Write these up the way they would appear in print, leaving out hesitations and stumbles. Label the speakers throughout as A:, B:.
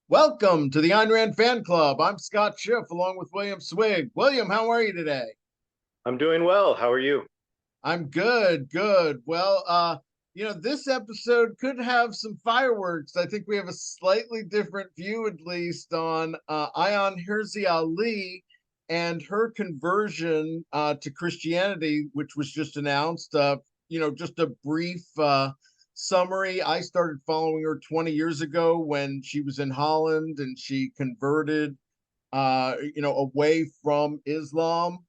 A: Welcome to the Ayn Rand Fan Club. I'm Scott Schiff along with William Swig. William, how are you today?
B: I'm doing well. How are you?
A: I'm good, good. This episode could have some fireworks. I think we have a slightly different view, at least, on Ayaan Hirsi Ali and her conversion to Christianity, which was just announced. Just a brief summary. I started following her 20 years ago when she was in Holland and she converted, away from Islam,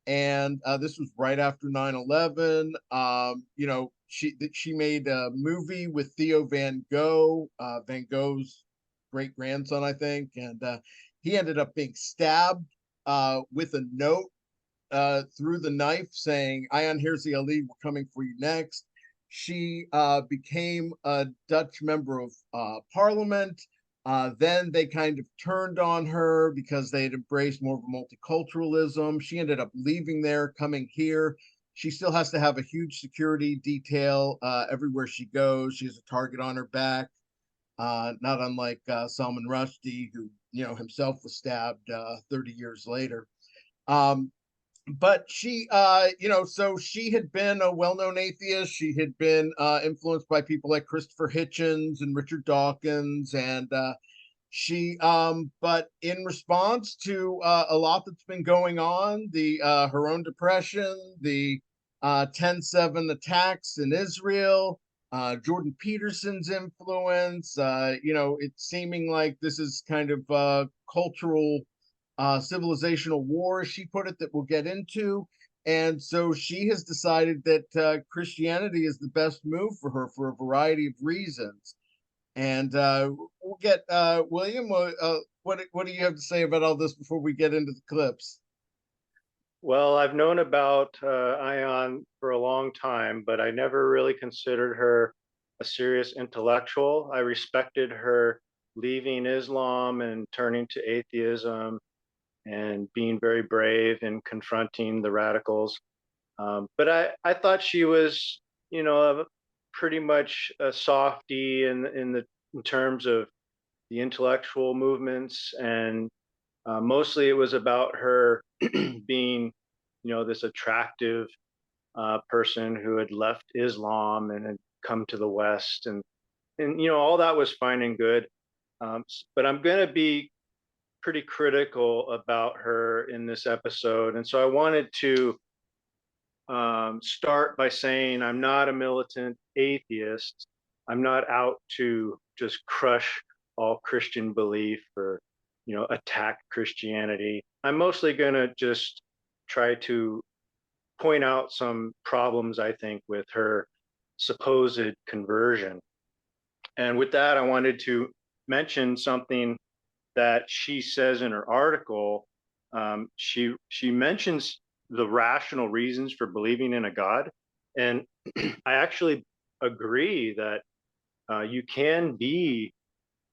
A: and this was right after 9/11. She made a movie with Theo Van Gogh, Van Gogh's great grandson, I think, and he ended up being stabbed with a note through the knife saying, "Ayaan Hirsi Ali, we're coming for you next." She became a Dutch member of parliament. Then they kind of turned on her because they had embraced more of a multiculturalism. She ended up leaving there, coming here. She still has to have a huge security detail everywhere she goes. She has a target on her back, not unlike Salman Rushdie, who himself was stabbed 30 years later. Um, but so she had been a well-known atheist. She had been influenced by people like Christopher Hitchens and Richard Dawkins, and but in response to a lot that's been going on, the her own depression, the 10/7 attacks in Israel, Jordan Peterson's influence, it's seeming like this is kind of cultural civilizational war, as she put it, that we'll get into. And so she has decided that Christianity is the best move for her for a variety of reasons. And we'll get William. What do you have to say about all this before we get into the clips?
B: Well, I've known about Ion for a long time, but I never really considered her a serious intellectual. I respected her leaving Islam and turning to atheism and being very brave in confronting the radicals. But I thought she was, pretty much a softie in terms of the intellectual movements, and mostly it was about her being, this attractive person who had left Islam and had come to the West, and all that was fine and good. But I'm going to be pretty critical about her in this episode, and so I wanted to start by saying I'm not a militant atheist. I'm not out to just crush all Christian belief or, attack Christianity. I'm mostly going to just try to point out some problems, I think, with her supposed conversion. And with that, I wanted to mention something that she says in her article. She mentions the rational reasons for believing in a God, and I actually agree that you can be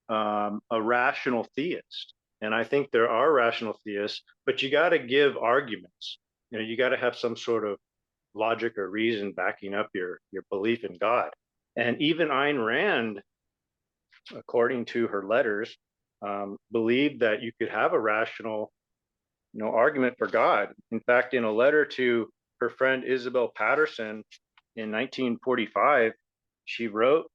B: a rational theist, and I think there are rational theists, but you got to give arguments. You got to have some sort of logic or reason backing up your belief in God. And even Ayn Rand, according to her letters, believed that you could have a rational, argument for God. In fact, in a letter to her friend Isabel Patterson in 1945, she wrote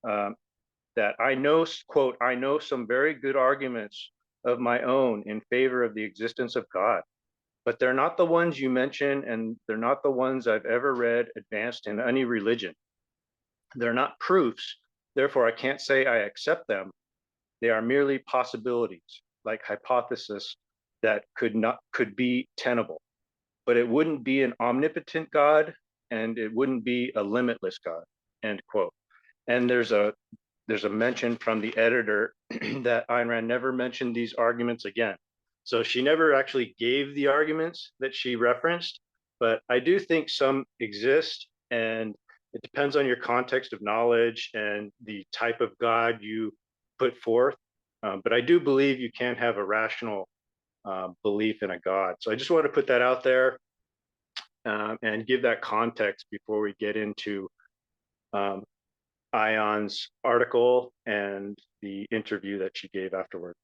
B: that I know, quote, I know some very good arguments of my own in favor of the existence of God, but they're not the ones you mention, and they're not the ones I've ever read advanced in any religion. They're not proofs, therefore I can't say I accept them. They are merely possibilities, like hypothesis that could be tenable, but it wouldn't be an omnipotent God, and it wouldn't be a limitless God. End quote. And there's a mention from the editor that Ayn Rand never mentioned these arguments again. So she never actually gave the arguments that she referenced, but I do think some exist, and it depends on your context of knowledge and the type of God you put forth. But I do believe you can have a rational belief in a God. So I just want to put that out there and give that context before we get into um, Ayyaan's article and the interview that she gave afterward.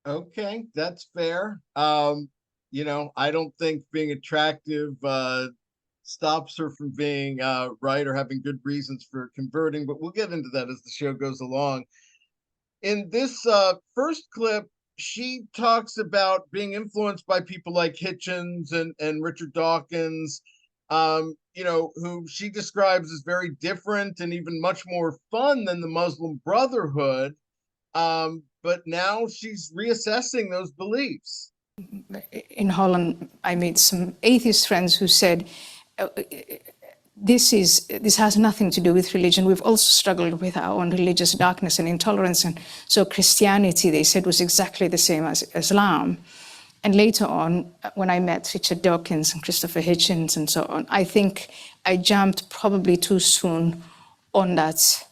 A: Okay, that's fair. I don't think being attractive stops her from being right or having good reasons for converting, but we'll get into that as the show goes along. In this first clip, she talks about being influenced by people like Hitchens and Richard Dawkins, who she describes as very different and even much more fun than the Muslim Brotherhood. But now she's reassessing those beliefs.
C: In Holland, I made some atheist friends who said, this has nothing to do with religion. We've also struggled with our own religious darkness and intolerance. And so Christianity, they said, was exactly the same as Islam. And later on, when I met Richard Dawkins and Christopher Hitchens and so on, I think I jumped probably too soon on that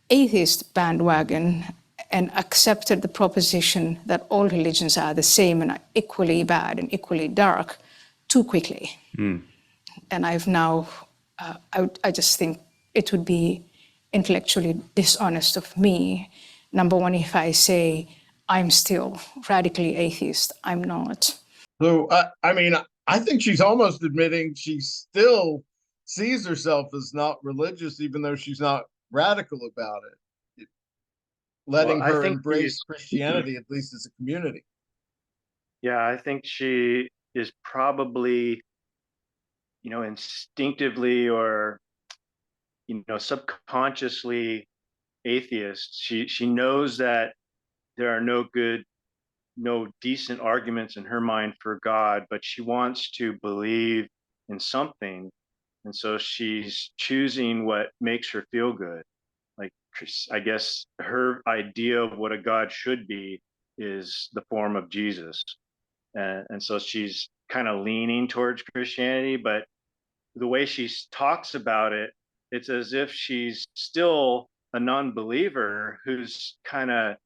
C: atheist bandwagon and accepted the proposition that all religions are the same and are equally bad and equally dark too quickly. And I've now, I just think it would be intellectually dishonest of me, number one, if I say I'm still radically atheist. I'm not.
A: So, I think she's almost admitting she still sees herself as not religious, even though she's not radical about it. Letting her embrace Christianity, at least as a community.
B: Yeah, I think she is probably, instinctively or, subconsciously atheist. She knows that there are no decent arguments in her mind for God, but she wants to believe in something. And so she's choosing what makes her feel good. Like, I guess her idea of what a God should be is the form of Jesus. And so she's kind of leaning towards Christianity, but the way she talks about it, it's as if she's still a non-believer who's kind of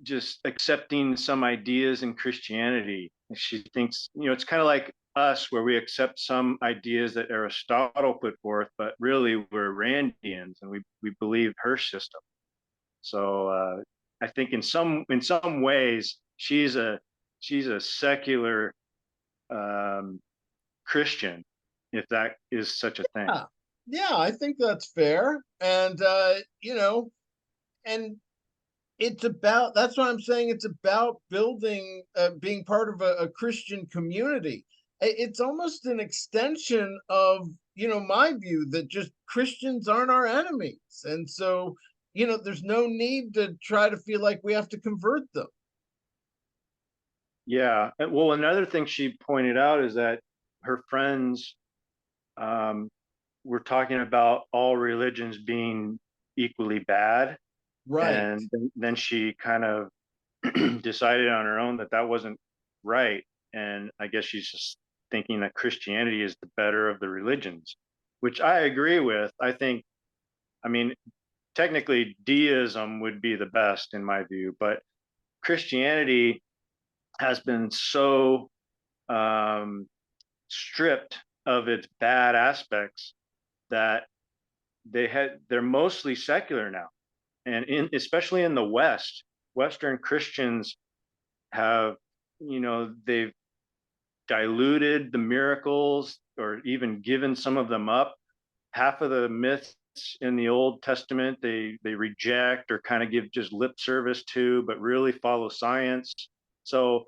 B: just accepting some ideas in Christianity. She thinks, it's kind of like us where we accept some ideas that Aristotle put forth, but really we're Randians and we believe her system. So I think in some ways she's a secular Christian, if that is such a thing.
A: Yeah, I think that's fair. And and that's what I'm saying. It's about building, being part of a Christian community. It's almost an extension of, my view that just Christians aren't our enemies. And so, there's no need to try to feel like we have to convert them.
B: Yeah. Well, another thing she pointed out is that her friends were talking about all religions being equally bad.
A: Right.
B: And then she kind of decided on her own that wasn't right. And I guess she's just thinking that Christianity is the better of the religions, which I agree with. Technically deism would be the best in my view, but Christianity has been so stripped of its bad aspects that they're mostly secular now. And especially in the Western Christians have, they've diluted the miracles or even given some of them up. Half of the myths in the Old Testament they reject or kind of give just lip service to, but really follow science. So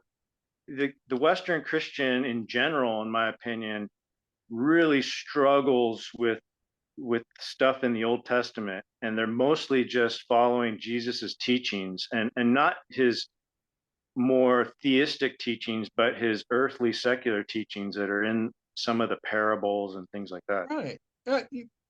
B: the Western Christian in general, in my opinion, really struggles with stuff in the Old Testament, and they're mostly just following Jesus's teachings and not his more theistic teachings, but his earthly secular teachings that are in some of the parables and things like that.
A: Right.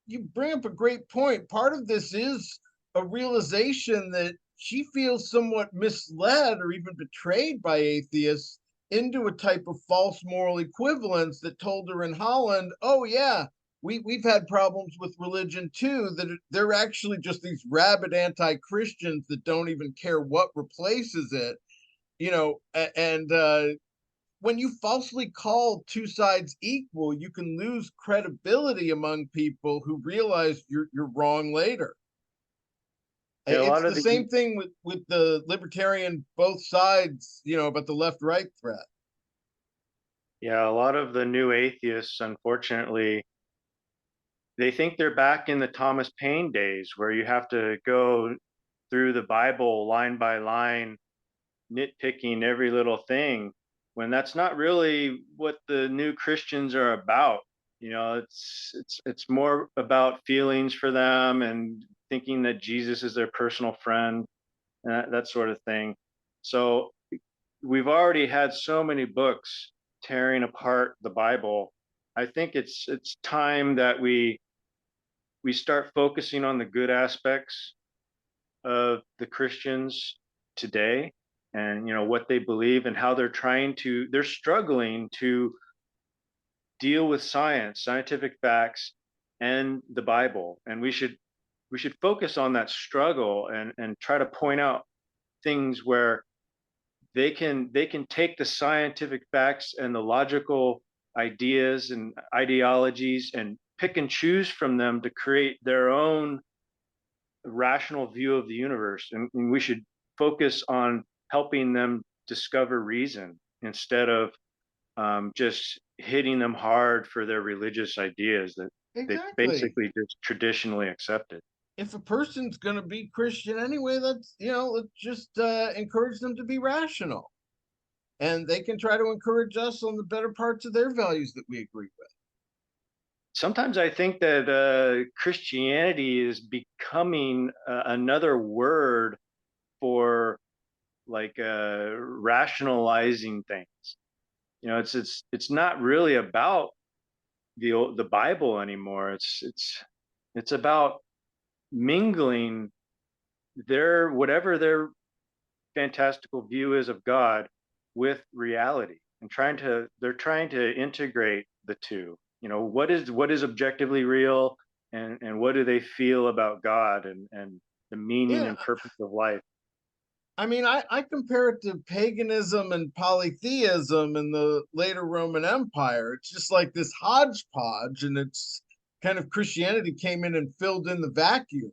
A: You bring up a great point. Part of this is a realization that she feels somewhat misled or even betrayed by atheists into a type of false moral equivalence that told her in Holland, oh yeah, we've had problems with religion too, that they're actually just these rabid anti-Christians that don't even care what replaces it, and when you falsely call two sides equal, you can lose credibility among people who realize you're wrong later.
B: Yeah, a
A: It's
B: lot of
A: the
B: the
A: same thing with the libertarian both sides, about the left right threat.
B: yeah, a lot of the new atheists, unfortunately, they think they're back in the Thomas Paine days where you have to go through the Bible line by line, nitpicking every little thing, when that's not really what the new Christians are about. It's more about feelings for them and thinking that Jesus is their personal friend, that sort of thing. So we've already had so many books tearing apart the Bible. I think it's time that we start focusing on the good aspects of the Christians today, and what they believe and how they're struggling to deal with scientific facts and the Bible. And we should focus on that struggle and try to point out things where they can take the scientific facts and the logical ideas and ideologies and pick and choose from them to create their own rational view of the universe. And we should focus on helping them discover reason instead of just hitting them hard for their religious ideas that they
A: Exactly.
B: basically just traditionally accepted.
A: If a person's going to be Christian anyway, let's just encourage them to be rational. And they can try to encourage us on the better parts of their values that we agree with.
B: Sometimes I think that Christianity is becoming another word for like rationalizing things. It's not really about the Bible anymore. It's about mingling whatever their fantastical view is of God with reality, and they're trying to integrate the two. What is objectively real, and what do they feel about God, and the meaning
A: Yeah,
B: and purpose of life.
A: I mean, I compare it to paganism and polytheism in the later Roman Empire. It's just like this hodgepodge, and it's kind of Christianity came in and filled in the vacuum.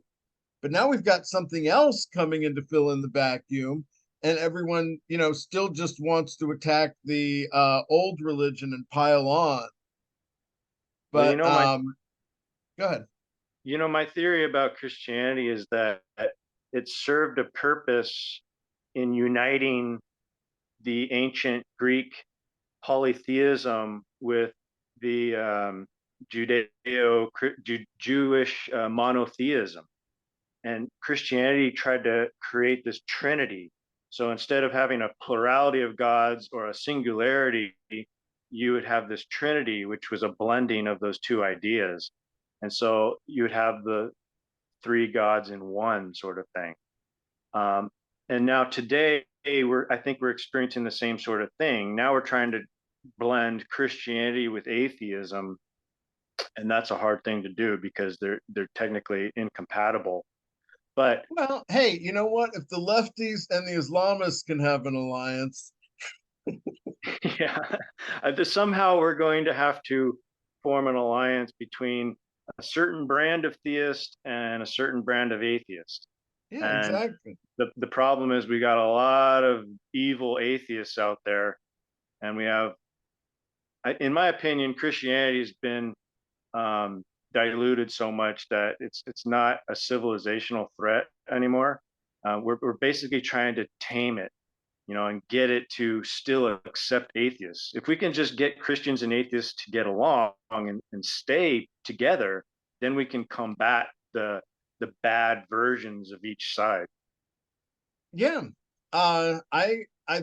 A: But now we've got something else coming in to fill in the vacuum, and everyone, still just wants to attack the old religion and pile on.
B: Well,
A: But go ahead.
B: my theory about Christianity is that it served a purpose in uniting the ancient Greek polytheism with the Jewish monotheism. And Christianity tried to create this trinity. So instead of having a plurality of gods or a singularity, you would have this trinity, which was a blending of those two ideas. And so you would have the three gods in one sort of thing. And now today, I think we're experiencing the same sort of thing. Now we're trying to blend Christianity with atheism, and that's a hard thing to do because they're technically incompatible. But
A: Well, hey, you know what? If the lefties and the Islamists can have an alliance,
B: yeah, somehow we're going to have to form an alliance between a certain brand of theist and a certain brand of atheist.
A: yeah,
B: And
A: exactly.
B: the problem is we got a lot of evil atheists out there, and we have, in my opinion, Christianity has been diluted so much that it's not a civilizational threat anymore. We're basically trying to tame it, and get it to still accept atheists. If we can just get Christians and atheists to get along and stay together, then we can combat the bad versions of each side.
A: Yeah. I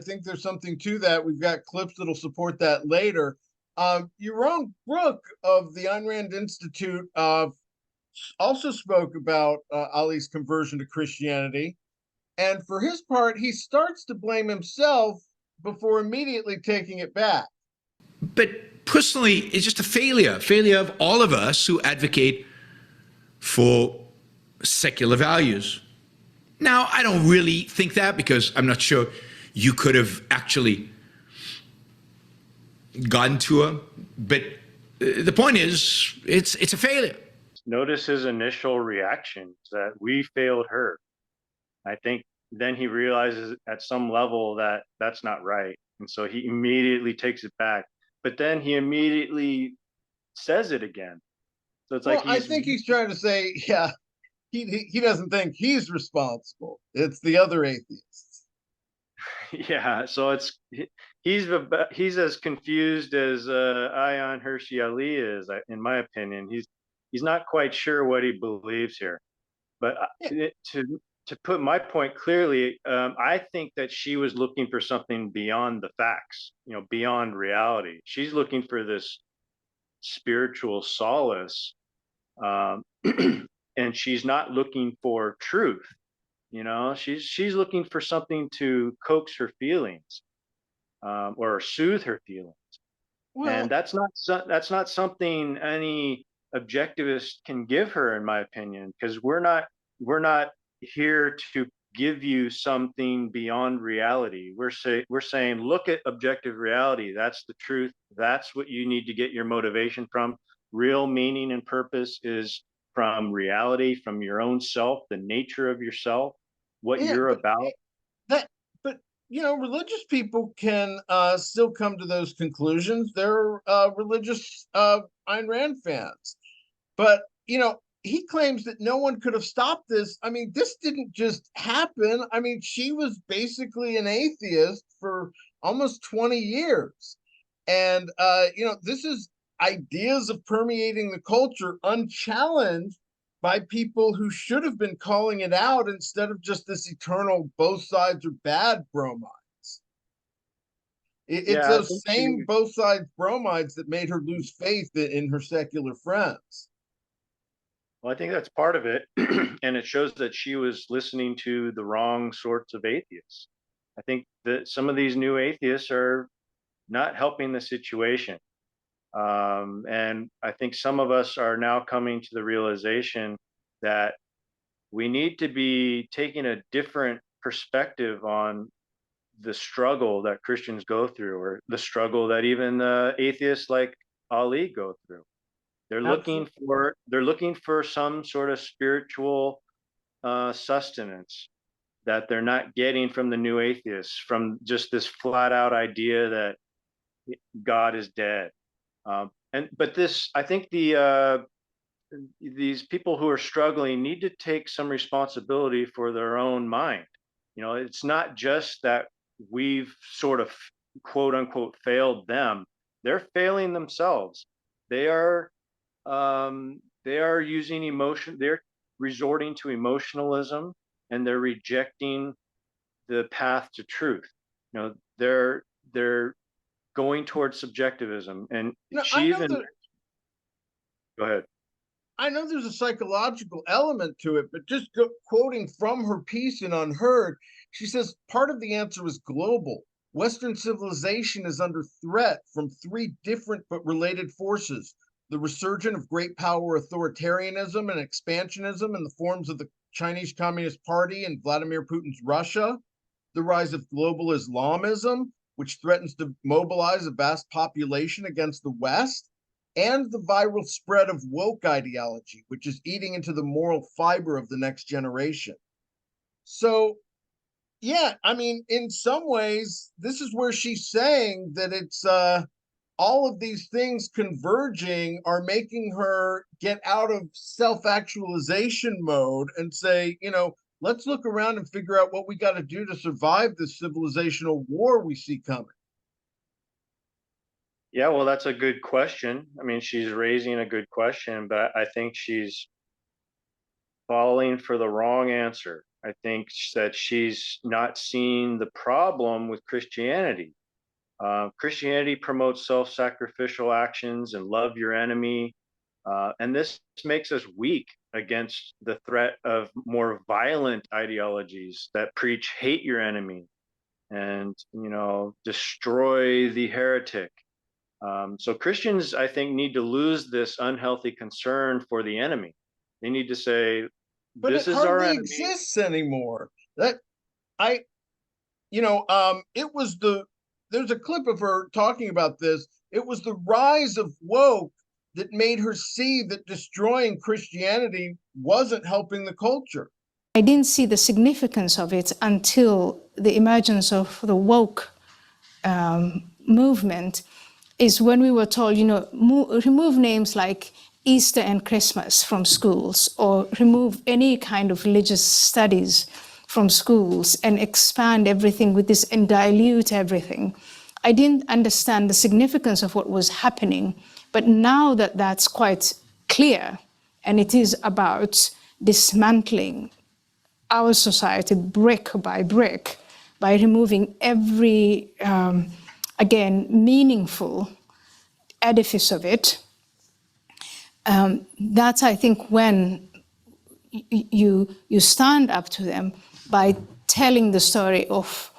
A: think there's something to that. We've got clips that'll support that later. Yaron Brook of the Ayn Rand Institute also spoke about Ali's conversion to Christianity. And for his part, he starts to blame himself before immediately taking it back.
D: But personally, it's just a failure of all of us who advocate for secular values. Now, I don't really think that, because I'm not sure you could have actually gotten to her. But the point is, it's a failure.
B: Notice his initial reactions that we failed her. I think then he realizes at some level that that's not right. And so he immediately takes it back. But then he immediately says it again. So it's like
A: I think he's trying to say, yeah, he doesn't think he's responsible. It's the other atheists.
B: yeah. So he's as confused as Ayaan Hirsi Ali is, in my opinion. He's not quite sure what he believes here. But to put my point clearly, I think that she was looking for something beyond the facts, beyond reality. She's looking for this spiritual solace, and she's not looking for truth. She's looking for something to coax her feelings, or soothe her feelings.
A: Well,
B: And that's not something any objectivist can give her, in my opinion, because we're not here to give you something beyond reality. We're saying, look at objective reality. That's the truth. That's what you need to get your motivation from. Real meaning and purpose is from reality, from your own self, the nature of yourself, what
A: yeah,
B: you're
A: but
B: about.
A: but religious people can still come to those conclusions. They're religious Ayn Rand fans, but he claims that no one could have stopped this. I mean, this didn't just happen. I mean, she was basically an atheist for almost 20 years. And, this is ideas of permeating the culture unchallenged by people who should have been calling it out instead of just this eternal both sides are bad bromides. It's
B: Yeah, I
A: those
B: think
A: same both sides bromides that made her lose faith in her secular friends.
B: well, I think that's part of it. And it shows that she was listening to the wrong sorts of atheists. I think that some of these new atheists are not helping the situation. And I think some of us are now coming to the realization that we need to be taking a different perspective on the struggle that Christians go through, or the struggle that even atheists like Ali go through.
A: Absolutely.
B: They're looking for some sort of spiritual sustenance that they're not getting from the new atheists, from just this flat out idea that God is dead. But this, I think these people who are struggling need to take some responsibility for their own mind. It's not just that we've sort of quote unquote failed them; they're failing themselves. They are using emotion. They're resorting to emotionalism, and they're rejecting the path to truth. They're going towards subjectivism, and
A: No,
B: she even go ahead.
A: I know there's a psychological element to it, but just quoting from her piece in UnHerd, she says part of the answer is global. Western civilization is under threat from three different but related forces: the resurgence of great power authoritarianism and expansionism in the forms of the Chinese Communist Party and Vladimir Putin's Russia, the rise of global Islamism, which threatens to mobilize a vast population against the West, and the viral spread of woke ideology, which is eating into the moral fiber of the next generation. So, yeah, I mean, in some ways, this is where she's saying that it's all of these things converging are making her get out of self-actualization mode and say, let's look around and figure out what we got to do to survive this civilizational war we see coming.
B: Yeah, well, that's a good question. I mean, she's raising a good question, but I think she's falling for the wrong answer. I think that she's not seeing the problem with Christianity. Christianity promotes self-sacrificial actions and love your enemy. And this makes us weak against the threat of more violent ideologies that preach hate your enemy and, destroy the heretic. So Christians, I think, need to lose this unhealthy concern for the enemy. They need to say,
A: But
B: this
A: it
B: is our
A: hardly
B: enemy.
A: exists anymore. That I it was there's a clip of her talking about this. It was the rise of woke that made her see that destroying Christianity wasn't helping the culture.
C: I didn't see the significance of it until the emergence of the woke movement, is when we were told, remove names like Easter and Christmas from schools, or remove any kind of religious studies from schools and expand everything with this and dilute everything. I didn't understand the significance of what was happening, but now that that's quite clear, and it is about dismantling our society brick by brick by removing every, again, meaningful edifice of it. That's, I think, when you stand up to them by telling the story of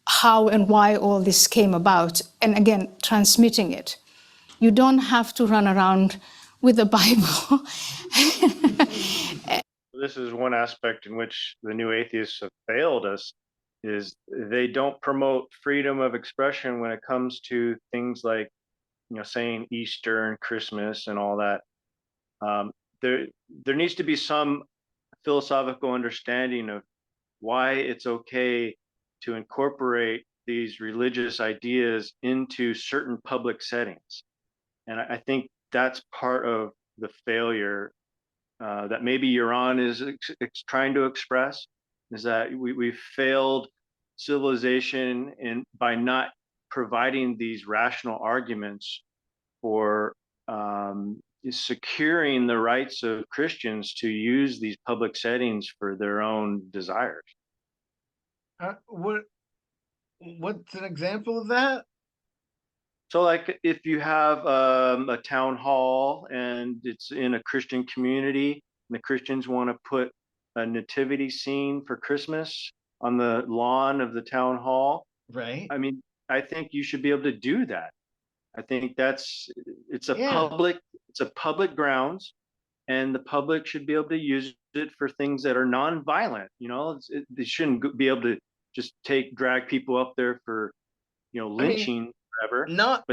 C: how and why all this came about, and again, transmitting it. You don't have to run around with the Bible.
B: This is one aspect in which the new atheists have failed us, is they don't promote freedom of expression when it comes to things like, saying Easter and Christmas and all that. There needs to be some philosophical understanding of why it's okay to incorporate these religious ideas into certain public settings. And I think that's part of the failure that maybe Yaron is trying to express, is that we failed civilization by not providing these rational arguments for securing the rights of Christians to use these public settings for their own desires.
A: What's an example of that?
B: So like if you have a town hall and it's in a Christian community and the Christians want to put a nativity scene for Christmas on the lawn of the town hall,
A: right?
B: I mean, I think you should be able to do that. I think it's a public grounds, and the public should be able to use it for things that are non-violent. They shouldn't be able to just drag people up there for, lynching forever.
A: Not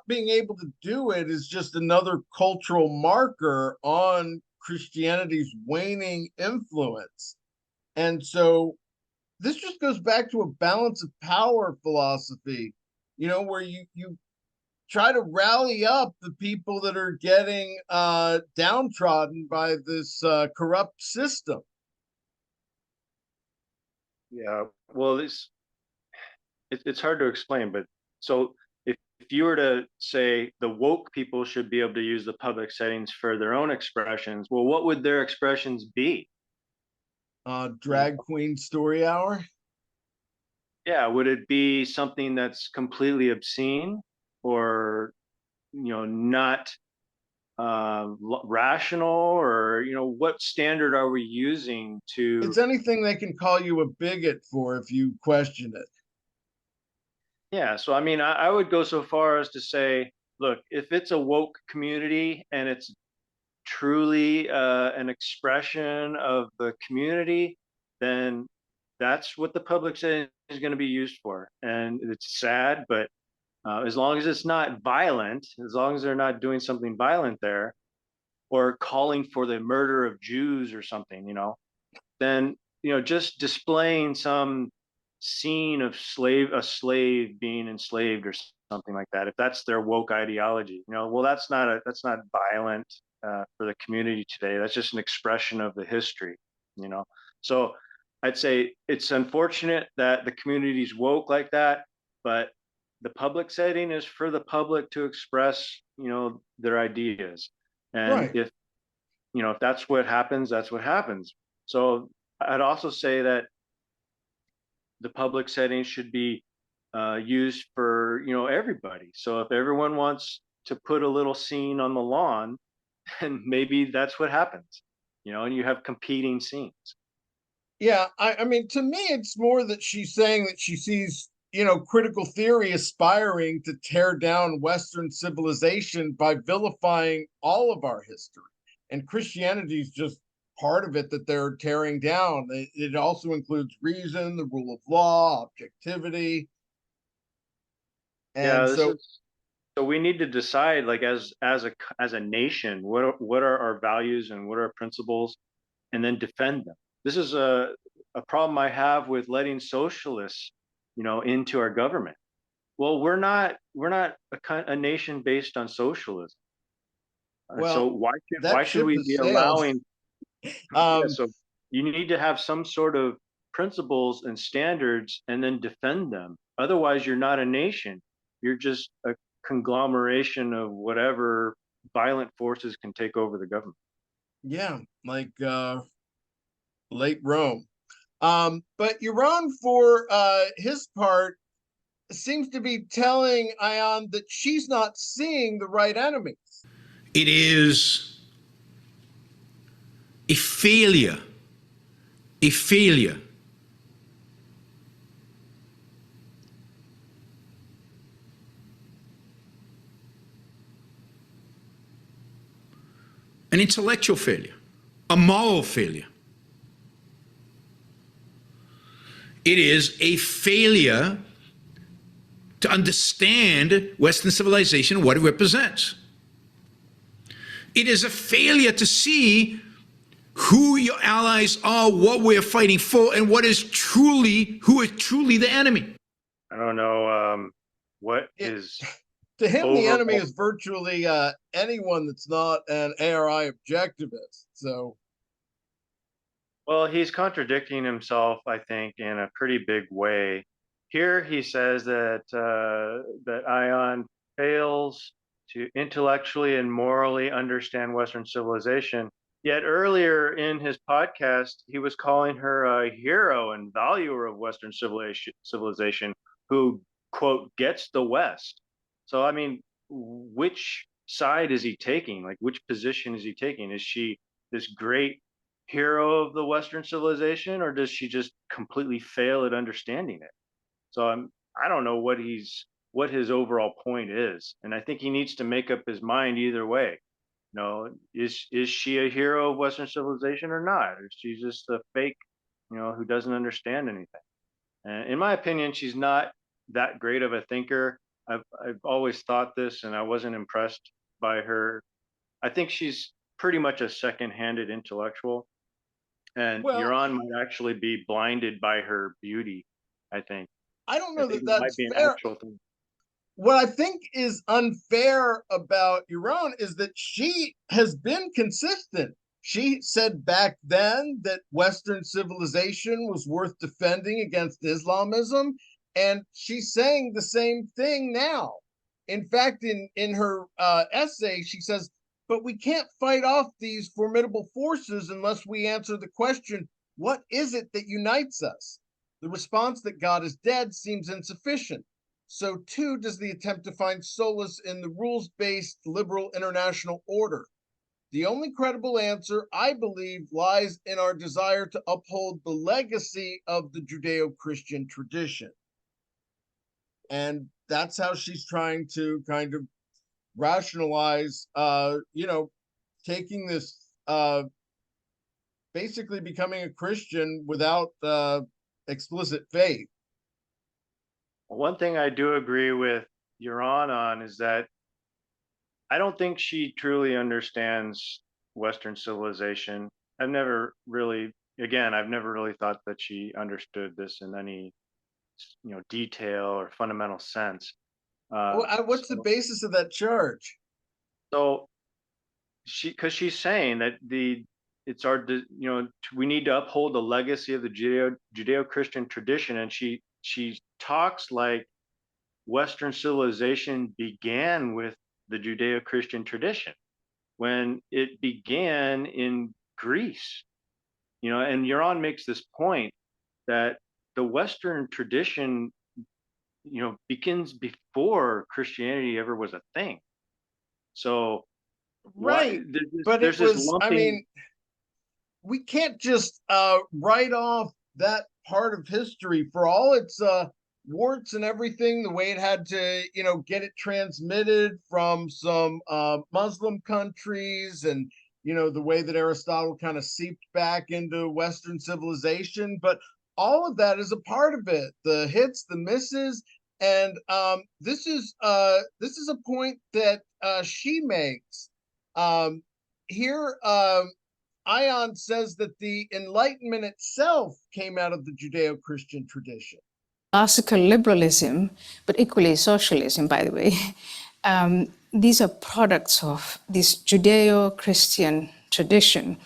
A: being able to do it is just another cultural marker on Christianity's waning influence. And so this just goes back to a balance of power philosophy, where you try to rally up the people that are getting downtrodden by this corrupt system.
B: Yeah, well, it's hard to explain, but so if you were to say the woke people should be able to use the public settings for their own expressions, well, what would their expressions be?
A: Drag queen story hour?
B: Yeah, would it be something that's completely obscene, or not rational, or what standard are we using to?
A: It's anything they can call you a bigot for if you question it.
B: Yeah, so I mean, I would go so far as to say, look, if it's a woke community and it's truly an expression of the community, then that's what the public setting is going to be used for. And it's sad, but as long as it's not violent, as long as they're not doing something violent there, or calling for the murder of Jews or something, then just displaying some scene of a slave being enslaved or something like that, if that's their woke ideology, well, that's not violent for the community today. That's just an expression of the history. So I'd say it's unfortunate that the community's woke like that, but the public setting is for the public to express their ideas. And
A: right.
B: if that's what happens, that's what happens. So I'd also say that the public setting should be used for everybody. So if everyone wants to put a little scene on the lawn, then maybe that's what happens, and you have competing scenes.
A: Yeah, I mean, to me, it's more that she's saying that she sees, critical theory aspiring to tear down Western civilization by vilifying all of our history. And Christianity is just part of it that they're tearing down. It also includes reason, the rule of law, objectivity.
B: Yeah,
A: And so
B: So we need to decide, like, as a nation, what are our values and what are our principles, and then defend them. This is a problem I have with letting socialists, into our government. Well, we're not a nation based on socialism. So
A: Well,
B: why
A: that
B: should
A: ship
B: we be
A: has sailed.
B: allowing? Yeah,
A: Um,
B: so you need to have some sort of principles and standards and then defend them. Otherwise, you're not a nation. You're just a conglomeration of whatever violent forces can take over the government.
A: yeah, like late Rome. But Yaron, for his part, seems to be telling Ayaan that she's not seeing the right enemies.
D: It is a failure, a failure an intellectual failure, a moral failure. It is a failure to understand Western civilization, what it represents. It is a failure to see who your allies are, what we're fighting for, and who is truly the enemy.
B: I don't know what
A: It,
B: his
A: to him, the enemy
B: overall.
A: is virtually anyone that's not an ARI objectivist. So,
B: Well, he's contradicting himself, I think, in a pretty big way. Here he says that Ion fails to intellectually and morally understand Western civilization. Yet earlier in his podcast, he was calling her a hero and valuer of Western civilization who, quote, gets the West. So, I mean, which side is he taking? Like, which position is he taking? Is she this great hero of the Western civilization, or does she just completely fail at understanding it? So I don't know what his overall point is, and I think he needs to make up his mind either way. Is she a hero of Western civilization or not? Or is she just a fake, who doesn't understand anything? And in my opinion, she's not that great of a thinker. I've always thought this, and I wasn't impressed by her. I think she's pretty much a second-handed intellectual, and
A: well,
B: Iran might actually be blinded by her beauty. I think.
A: I don't
B: I
A: know
B: think
A: that
B: it might
A: that's
B: be an
A: fair.
B: actual thing.
A: What I think is unfair about Iran is that she has been consistent. She said back then that Western civilization was worth defending against Islamism, and she's saying the same thing now. In fact, in her essay, she says, "But we can't fight off these formidable forces unless we answer the question, what is it that unites us? The response that God is dead seems insufficient. So too does the attempt to find solace in the rules-based liberal international order. The only credible answer, I believe, lies in our desire to uphold the legacy of the Judeo-Christian tradition." And that's how she's trying to kind of rationalize, taking this, basically becoming a Christian without explicit faith.
B: One thing I do agree with Iran on is that I don't think she truly understands Western civilization. I've never really thought that she understood this in any, detail or fundamental sense.
A: Well, what's the
B: So,
A: basis of that charge?
B: so because she's saying that it's we need to uphold the legacy of the Judeo-Christian tradition, and she talks like Western civilization began with the Judeo-Christian tradition when it began in Greece. And Yaron makes this point that the Western tradition, begins before Christianity ever was a thing. So why
A: Right. But it
B: there's this
A: was, I
B: lumping.
A: mean, we can't just write off that part of history for all its warts and everything, the way it had to, get it transmitted from some Muslim countries, and, the way that Aristotle kind of seeped back into Western civilization. But all of that is a part of it, the hits, the misses. And this is a point that she makes. Here, Ayaan says that the Enlightenment itself came out of the Judeo-Christian tradition.
C: Classical liberalism, but equally socialism, by the way, these are products of this Judeo-Christian tradition.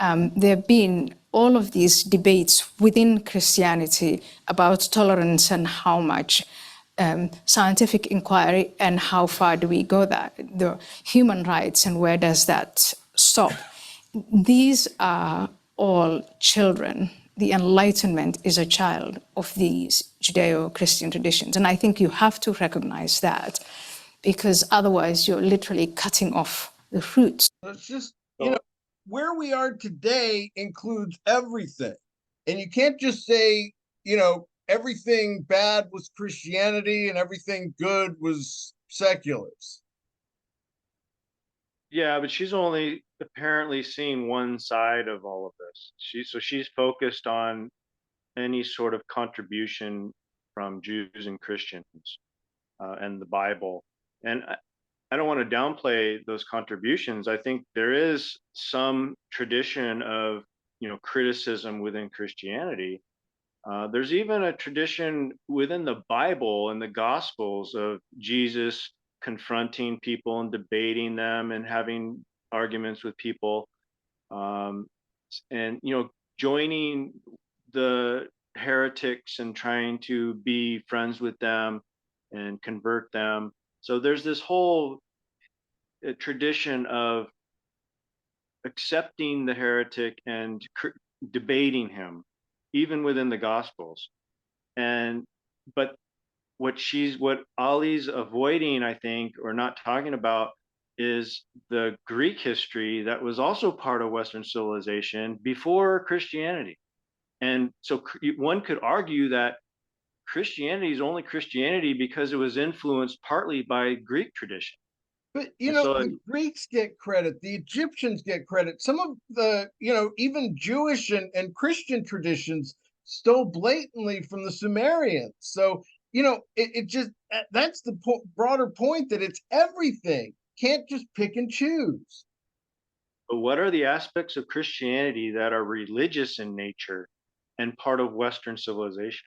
C: There have been all of these debates within Christianity about tolerance and how much scientific inquiry and how far do we go that, the human rights and where does that stop. These are all children. The Enlightenment is a child of these Judeo-Christian traditions. And I think you have to recognize that, because otherwise you're literally cutting off the fruits.
A: It's just, where we are today includes everything. And you can't just say, everything bad was Christianity and everything good was seculars.
B: Yeah, but she's only apparently seen one side of all of this. She's focused on any sort of contribution from Jews and Christians and the Bible. And I don't want to downplay those contributions. I think there is some tradition of criticism within Christianity. There's even a tradition within the Bible and the Gospels of Jesus confronting people and debating them and having arguments with people, and joining the heretics and trying to be friends with them and convert them. So there's this whole tradition of accepting the heretic and debating him, even within the Gospels. But what Ali's avoiding, I think, or not talking about, is the Greek history that was also part of Western civilization before Christianity. And so one could argue that Christianity is only Christianity because it was influenced partly by Greek tradition.
A: But the Greeks get credit, the Egyptians get credit. Some of the, even Jewish and Christian traditions stole blatantly from the Sumerians. So, it just, that's the broader point, that it's everything. Can't just pick and choose.
B: But what are the aspects of Christianity that are religious in nature and part of Western civilization?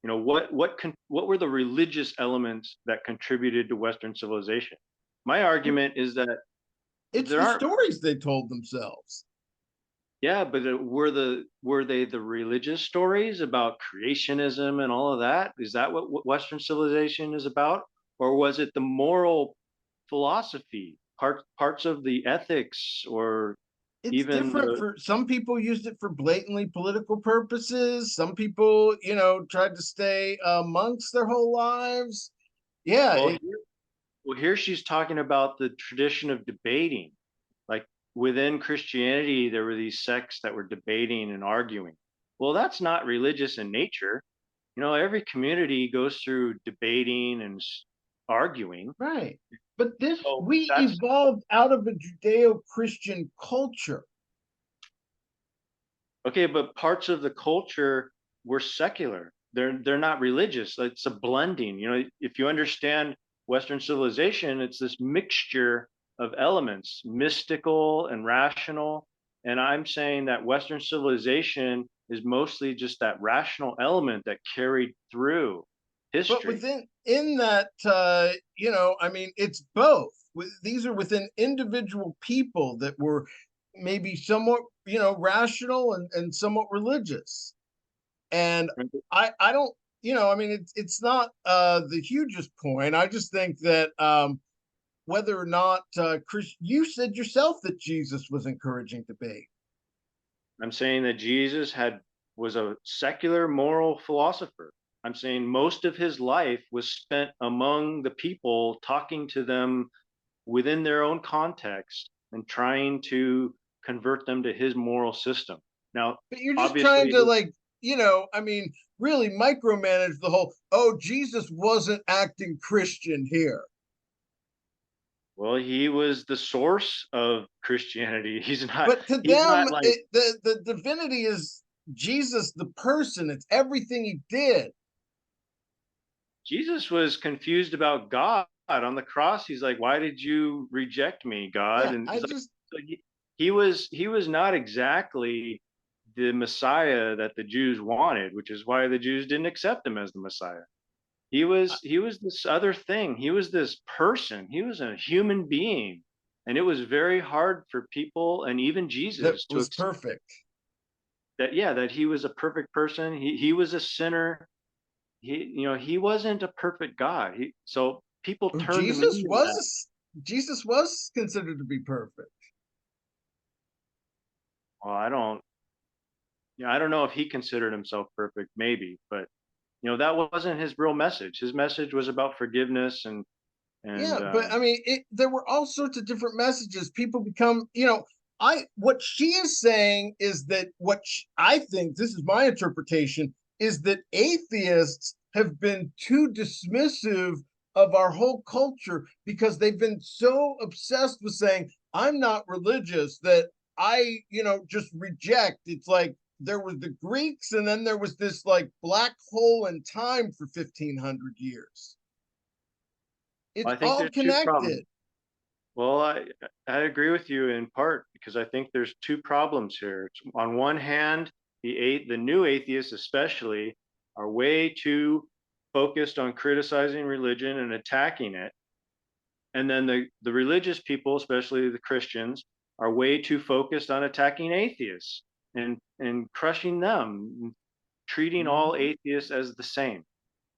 B: What were the religious elements that contributed to Western civilization? My argument is that
A: it's the stories they told themselves.
B: Yeah, but were they the religious stories about creationism and all of that? Is that what Western civilization is about? Or was it the moral philosophy, parts of the ethics, or
A: it's
B: even
A: different for some people used it for blatantly political purposes. Some people, tried to stay monks their whole lives. Yeah.
B: Well, here she's talking about the tradition of debating. Like within Christianity, there were these sects that were debating and arguing. Well, that's not religious in nature. Every community goes through debating and arguing.
A: Right. But we evolved out of a Judeo-Christian culture.
B: Okay, but parts of the culture were secular. They're not religious. It's a blending. If you understand Western civilization, it's this mixture of elements, mystical and rational. And I'm saying that Western civilization is mostly just that rational element that carried through history.
A: But in that, it's both. These are within individual people that were maybe somewhat, rational and somewhat religious. And I don't, it's not the hugest point. I just think that whether or not you said yourself that Jesus was encouraging debate.
B: I'm saying that Jesus was a secular moral philosopher. I'm saying most of his life was spent among the people, talking to them within their own context and trying to convert them to his moral system. Now,
A: but you're just trying to really micromanage the whole, Jesus wasn't acting Christian here.
B: Well, he was the source of Christianity. He's not.
A: But to them, the divinity is Jesus, the person. It's everything he did.
B: Jesus was confused about God on the cross. He's like, "Why did you reject me, God?"
A: Yeah,
B: And
A: I
B: he's like,
A: just
B: so he was not exactly the Messiah that the Jews wanted, which is why the Jews didn't accept him as the Messiah. He was this other thing. He was this person. He was a human being, and it was very hard for people and even
A: that
B: Jesus to
A: was
B: accept
A: perfect.
B: that. Yeah, that he was a perfect person. He was a sinner. He wasn't a perfect God. So people
A: Oh,
B: turned him into that.
A: Jesus was considered to be perfect.
B: Well, I don't know if he considered himself perfect, maybe, but that wasn't his real message. His message was about forgiveness and
A: Yeah, but I mean, there were all sorts of different messages. People become, I what she is saying is that I think this is my interpretation is that atheists have been too dismissive of our whole culture because they've been so obsessed with saying I'm not religious that just reject. It's like there were the Greeks and then there was this like black hole in time for 1500 years. It's
B: I think
A: all
B: there's two problems.
A: connected.
B: Well, I agree with you in part because I think there's two problems here. On one hand, the new atheists especially are way too focused on criticizing religion and attacking it. And then the religious people, especially the Christians, are way too focused on attacking atheists and crushing them, treating all
A: Mhm.
B: atheists as the same.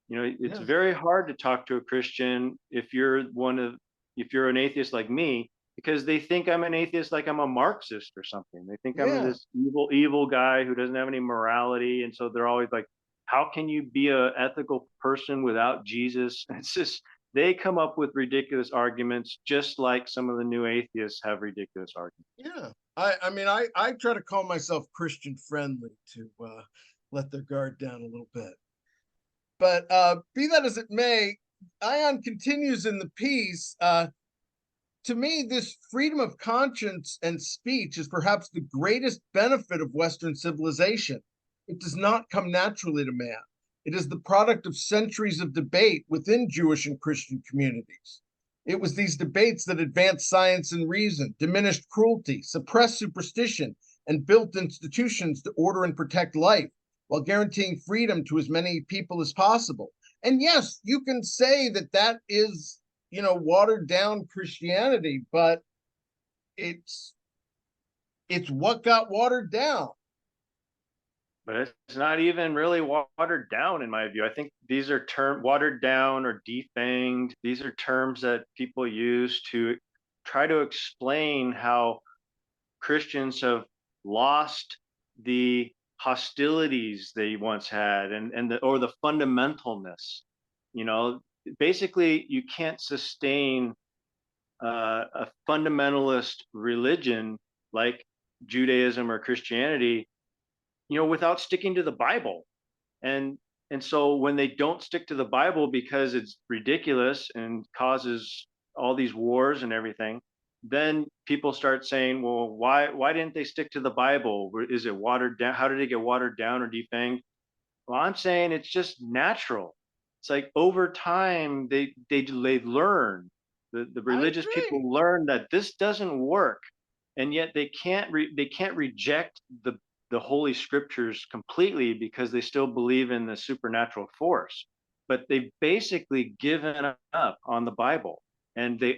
B: It's
A: Yeah,
B: very hard to talk to a Christian if you're an atheist like me, because they think I'm an atheist like I'm a Marxist or something. They think I'm
A: yeah.
B: this evil guy who doesn't have any morality. And so they're always like, how can you be a ethical person without Jesus? It's just they come up with ridiculous arguments, just like some of the new atheists have ridiculous arguments.
A: Yeah. I mean, I try to call myself Christian friendly to let their guard down a little bit. But be that as it may, Ion continues in the piece. To me, this freedom of conscience and speech is perhaps the greatest benefit of Western civilization. It does not come naturally to man. It is the product of centuries of debate within Jewish and Christian communities. It was these debates that advanced science and reason, diminished cruelty, suppressed superstition, and built institutions to order and protect life while guaranteeing freedom to as many people as possible. And yes, you can say that that is watered down Christianity, but it's it's what got watered down.
B: But it's not even really watered down in my view. I think these are watered down or defanged. These are terms that people use to try to explain how Christians have lost the hostilities they once had or the fundamentalness. You know, Basically, you can't sustain a fundamentalist religion like Judaism or Christianity, without sticking to the Bible. And and so when they don't stick to the Bible because it's ridiculous and causes all these wars and everything, then people start saying, well, why didn't they stick to the Bible? Is it watered down? How did it get watered down or defanged? Well, I'm saying it's just natural. It's like over time they learn, the
A: I
B: religious
A: agree.
B: people learn that this doesn't work, and yet they can't reject the holy scriptures completely because they still believe in the supernatural force. But they've basically given up on the Bible, and they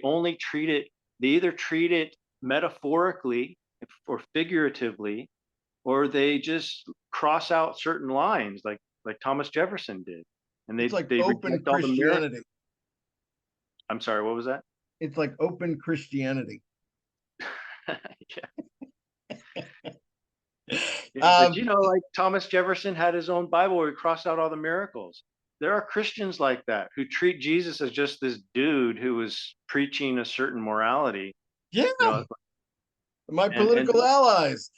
B: either treat it metaphorically or figuratively, or they just cross out certain lines like Thomas Jefferson did, and
A: It's
B: they
A: like
B: they
A: open
B: reject all the miracles.
A: Christianity.
B: I'm sorry, what was that?
A: It's like open
B: Yeah. Yeah, but
A: um
B: like Thomas Jefferson had his own Bible where he crossed out all the miracles. There are Christians like that who treat Jesus as just this dude who was preaching a certain morality,
A: yeah,
B: you know,
A: my
B: and
A: political allies.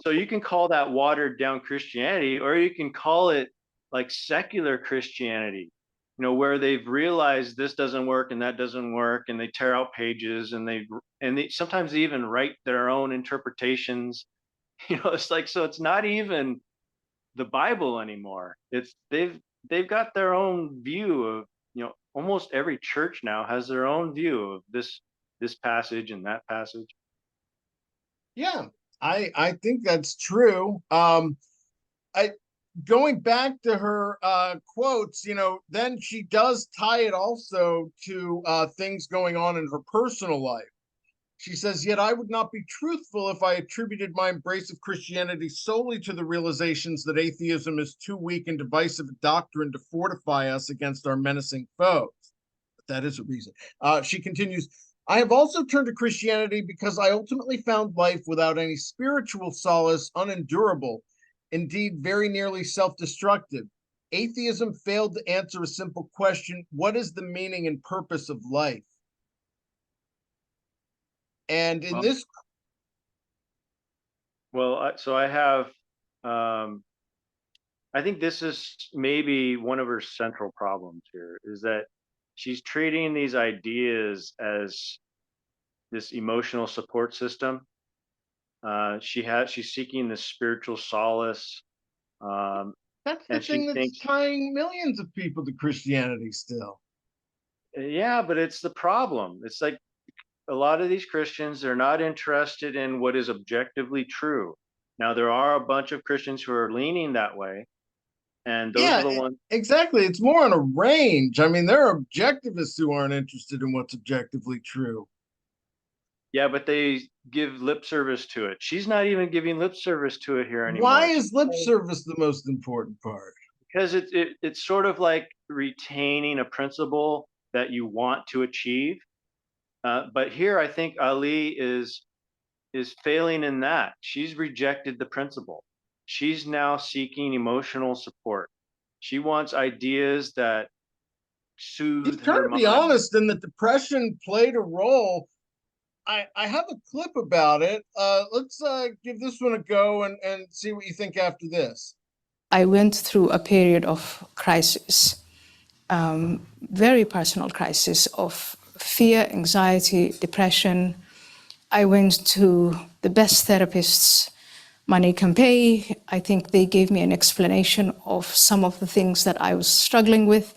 B: so you can call that watered down Christianity, or you can call it like secular Christianity, where they've realized this doesn't work and that doesn't work, and they tear out pages and they sometimes they even write their own interpretations. It's like, so it's not even the Bible anymore. they've got their own view of, almost every church now has their own view of this passage and that passage.
A: Yeah, I think that's true. I Going back to her quotes, then she does tie it also to things going on in her personal life. She says, "Yet I would not be truthful if I attributed my embrace of Christianity solely to the realizations that atheism is too weak and divisive a doctrine to fortify us against our menacing foes." But that is a reason. She continues, "I have also turned to Christianity because I ultimately found life without any spiritual solace unendurable, indeed, very nearly self destructive. Atheism failed to answer a simple question: what is the meaning and purpose of life?" And in
B: Well,
A: this
B: so I have, um, I think this is maybe one of her central problems here is that she's treating these ideas as this emotional support system. She's seeking this spiritual solace, um,
A: That's the
B: and she
A: thing that's
B: thinks,
A: tying millions of people to Christianity still.
B: yeah, but it's the problem. It's like a lot of these Christians, they're not interested in what is objectively true. Now, there are a bunch of Christians who are leaning that way, and those are
A: Yeah,
B: the ones.
A: exactly. It's more on a range. I mean, there are objectivists who aren't interested in what's objectively true.
B: Yeah, but they give lip service to it. She's not even giving lip service to it here
A: Why
B: anymore.
A: is lip service the most important part?
B: Because it's sort of like retaining a principle that you want to achieve. But here, I think Ali is failing in that. She's rejected the principle. She's now seeking emotional support. She wants ideas that
A: He's
B: soothe
A: trying
B: her
A: to be
B: mind.
A: honest in that depression played a role. I have a clip about it. Let's give this one a go and see what you think after this.
C: I went through a period of crisis, very personal crisis of fear, anxiety, depression. I went to the best therapists money can pay. I think they gave me an explanation of some of the things that I was struggling with,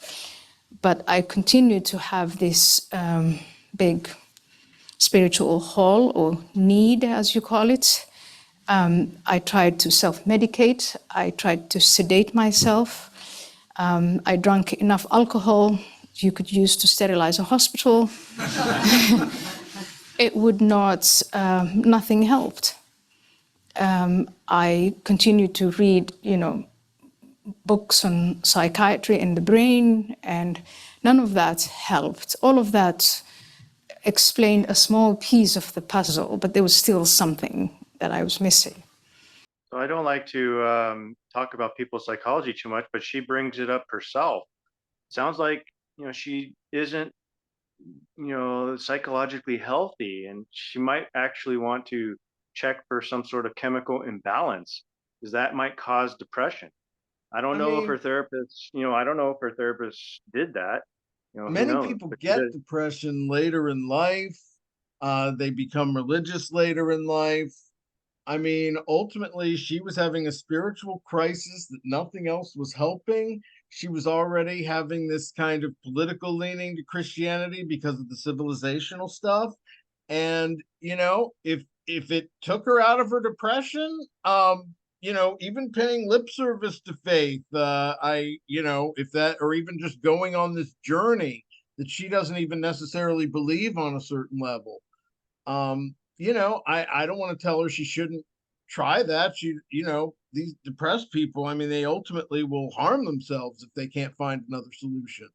C: but I continued to have this big spiritual hole or need, as you call it. I tried to self-medicate. I tried to sedate myself. I drank enough alcohol you could use to sterilize a hospital. It would not, nothing helped. I continued to read, books on psychiatry and the brain, and none of that helped. All of that explained a small piece of the puzzle, but there was still something that I was missing.
B: So I don't like to talk about people's psychology too much, but she brings it up herself. Sounds like she isn't psychologically healthy, and she might actually want to check for some sort of chemical imbalance, because that might cause depression. I don't
A: I
B: know if her
A: mean,
B: therapist, I don't know if her therapist did that. Who
A: many
B: knows?
A: people
B: But she
A: get
B: did.
A: depression later in life. They become religious later in life. I mean, ultimately, she was having a spiritual crisis that nothing else was helping. She was already having this kind of political leaning to Christianity because of the civilizational stuff. And, if it took her out of her depression, even paying lip service to faith, if that, or even just going on this journey that she doesn't even necessarily believe on a certain level, I don't want to tell her she shouldn't try that. These depressed people, I mean, they ultimately will harm themselves if they can't find another solution.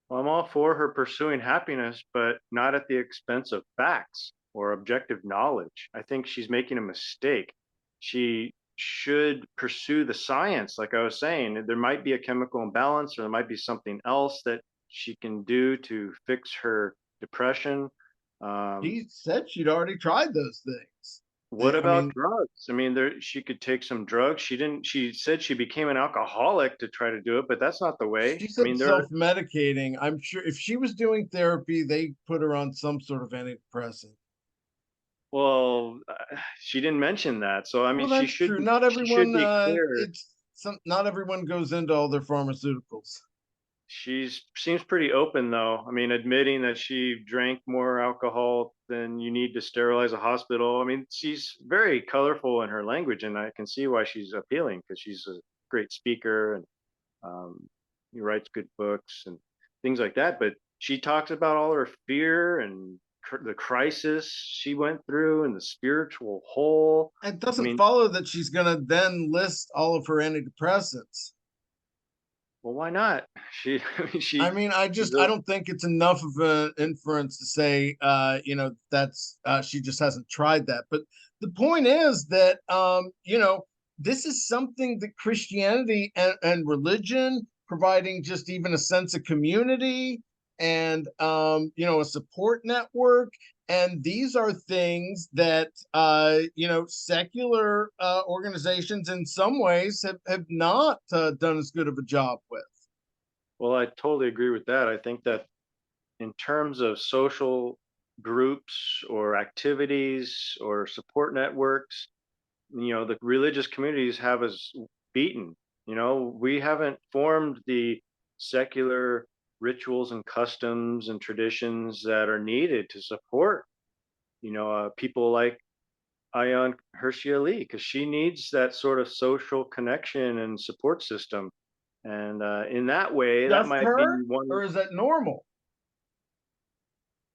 B: Well, I'm all for her pursuing happiness, but not at the expense of facts or objective knowledge. I think she's making a mistake. She should pursue the science, like I was saying. There might be a chemical imbalance, or there might be something else that she can do to fix her depression. Um,
A: She said she'd already tried those things.
B: what
A: I
B: about
A: mean,
B: drugs? I mean, she could take some drugs. She didn't. She said she became an alcoholic to try to do it, but that's not the way.
A: she
B: I
A: said
B: mean, there.
A: self-medicating. I'm sure if she was doing therapy, they put her on some sort of antidepressant.
B: Well, she didn't mention that, so I mean,
A: Well, that's true. Not
B: she should
A: everyone.
B: be clear.
A: It's not everyone goes into all their pharmaceuticals.
B: She seems pretty open, though. I mean, admitting that she drank more alcohol than you need to sterilize a hospital. I mean, she's very colorful in her language, and I can see why she's appealing, because she's a great speaker and he writes good books and things like that. But she talks about all her fear and the crisis she went through and the spiritual hole.
A: It
B: I
A: doesn't
B: mean,
A: follow that she's going to then list all of her antidepressants.
B: well, why not? She, I mean,
A: I mean, I don't think it's enough of an inference to say, that's she just hasn't tried that. But the point is that, this is something that Christianity and religion, providing just even a sense of community and, a support network. And these are things that, secular organizations in some ways have not done as good of a job with.
B: well, I totally agree with that. I think that in terms of social groups or activities or support networks, the religious communities have us beaten. We haven't formed the secular rituals and customs and traditions that are needed to support, people like Ayaan Hirsi Ali, because she needs that sort of social connection and support system. And in that way, that
A: Just
B: might be
A: her,
B: one.
A: or is that normal?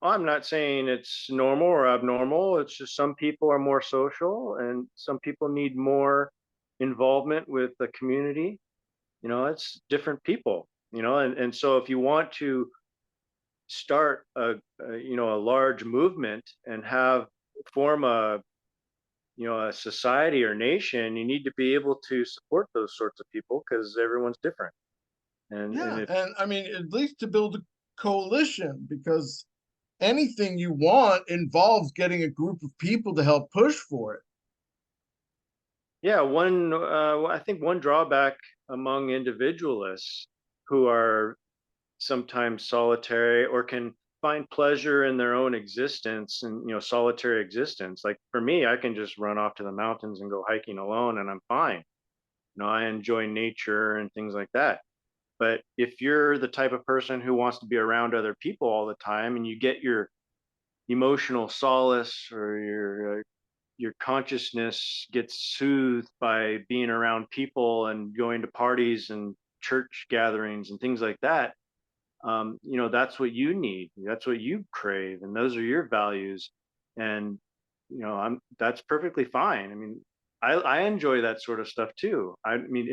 B: I'm not saying it's normal or abnormal. It's just some people are more social and some people need more involvement with the community. It's different people, and so if you want to start a large movement and form a society or nation, you need to be able to support those sorts of people because everyone's different. And
A: Yeah,
B: if
A: and I mean, at least to build a coalition, because anything you want involves getting a group of people to help push for it.
B: Yeah, I think one drawback among individualists who are sometimes solitary or can find pleasure in their own existence and solitary existence. Like for me, I can just run off to the mountains and go hiking alone and I'm fine. I enjoy nature and things like that. But if you're the type of person who wants to be around other people all the time and you get your emotional solace or your consciousness gets soothed by being around people and going to parties and church gatherings and things like that, that's what you need. That's what you crave, and those are your values. And that's perfectly fine. I mean, I enjoy that sort of stuff too. I mean,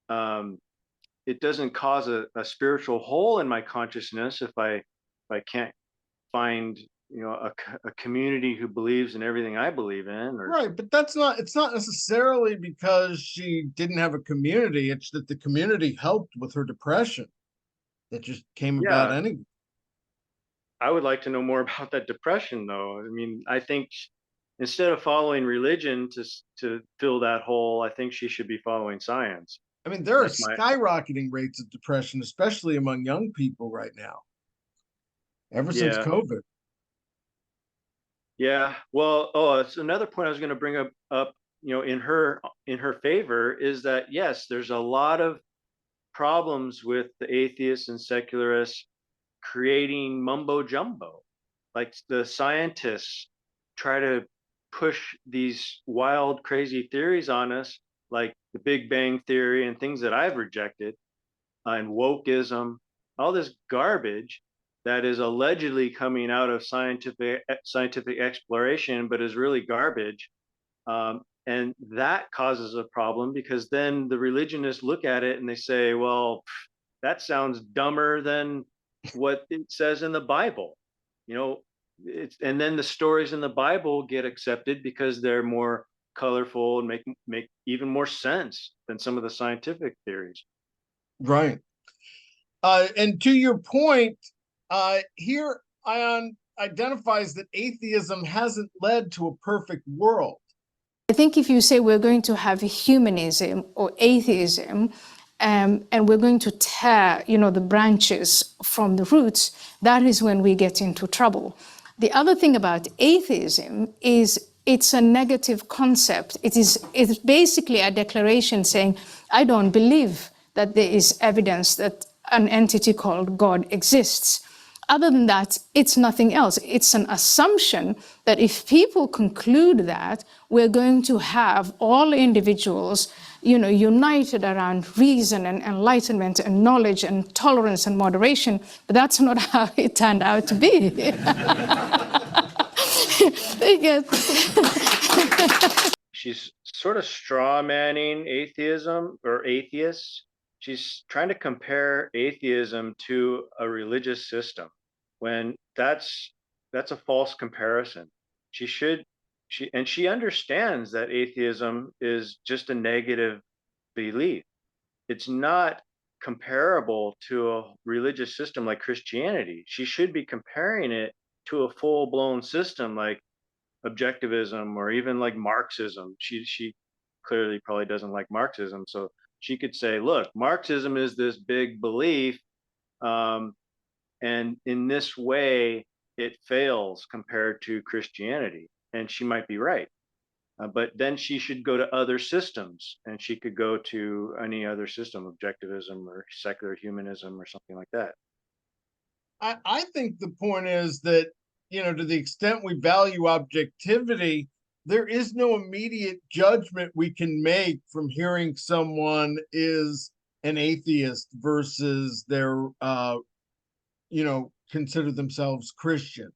B: um, it doesn't cause a spiritual hole in my consciousness if I can't find a community who believes in everything I believe in. Or
A: Right, but it's not necessarily because she didn't have a community. It's that the community helped with her depression that just came about
B: yeah,
A: anyway.
B: I would like to know more about that depression, though. I mean, I think instead of following religion to fill that hole, I think she should be following science.
A: I mean, there are
B: That's my
A: skyrocketing rates of depression, especially among young people right now, ever since
B: Yeah,
A: COVID.
B: yeah. Well, it's another point I was going to bring up. In her favor is that yes, there's a lot of problems with the atheists and secularists creating mumbo jumbo. Like the scientists try to push these wild, crazy theories on us, like the Big Bang Theory and things that I've rejected, and wokeism, all this garbage that is allegedly coming out of scientific exploration, but is really garbage. And that causes a problem because then the religionists look at it and they say, well, that sounds dumber than what it says in the Bible. You know, and then the stories in the Bible get accepted because they're more colorful and make even more sense than some of the scientific theories.
A: Right. And to your point, here Ion identifies that atheism hasn't led to a perfect world.
C: I think if you say we're going to have humanism or atheism, and we're going to tear, the branches from the roots, that is when we get into trouble. The other thing about atheism is it's a negative concept. It's basically a declaration saying, I don't believe that there is evidence that an entity called God exists. Other than that, it's nothing else. It's an assumption that if people conclude that, we're going to have all individuals, united around reason and enlightenment and knowledge and tolerance and moderation. But that's not how it turned out to be.
B: She's sort of straw-manning atheism or atheists. She's trying to compare atheism to a religious system when that's a false comparison. She understands that atheism is just a negative belief. It's not comparable to a religious system like Christianity. She should be comparing it to a full-blown system like objectivism or even like Marxism. She clearly probably doesn't like Marxism, so she could say, look, Marxism is this big belief, and in this way it fails compared to Christianity, and she might be right. But then she should go to other systems, and she could go to any other system, objectivism or secular humanism or something like that.
A: I think the point is that, to the extent we value objectivity, there is no immediate judgment we can make from hearing someone is an atheist versus they're, consider themselves Christian,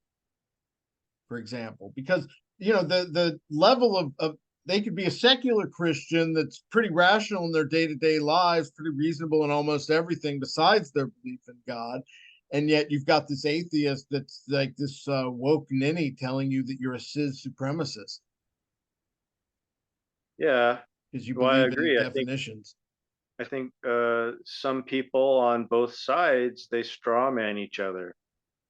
A: for example, because, the level of they could be a secular Christian that's pretty rational in their day-to-day lives, pretty reasonable in almost everything besides their belief in God. And yet you've got this atheist that's like this woke ninny telling you that you're a cis supremacist.
B: Yeah,
A: because you
B: well, I
A: believe in
B: agree.
A: definitions.
B: I think some people on both sides, they straw man each other.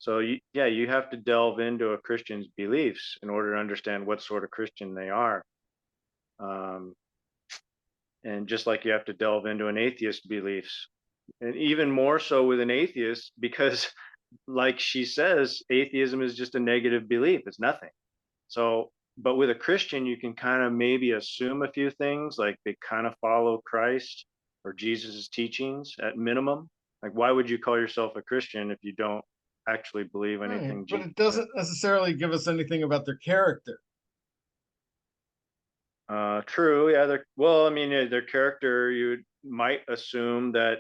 B: So you have to delve into a Christian's beliefs in order to understand what sort of Christian they are. And just like you have to delve into an atheist's beliefs, and even more so with an atheist, because like she says, atheism is just a negative belief. It's nothing. So, but with a Christian, you can kind of maybe assume a few things, like they kind of follow Christ or Jesus's teachings at minimum. Like, why would you call yourself a Christian if you don't actually believe anything?
A: Right, but it doesn't necessarily give us anything about their character.
B: True. Yeah. Well, I mean, their character, you might assume that,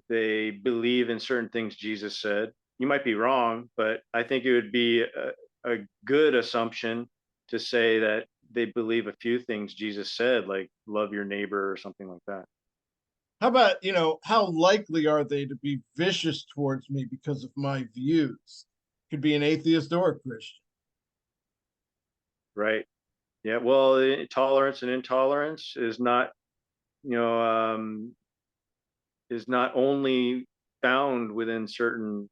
B: they believe in certain things Jesus said. You might be wrong, but I think it would be a good assumption to say that they believe a few things Jesus said, like love your neighbor or something like that.
A: How about, how likely are they to be vicious towards me because of my views? Could be an atheist or a Christian.
B: Right. Yeah. Well, tolerance and intolerance is not, is not only found within certain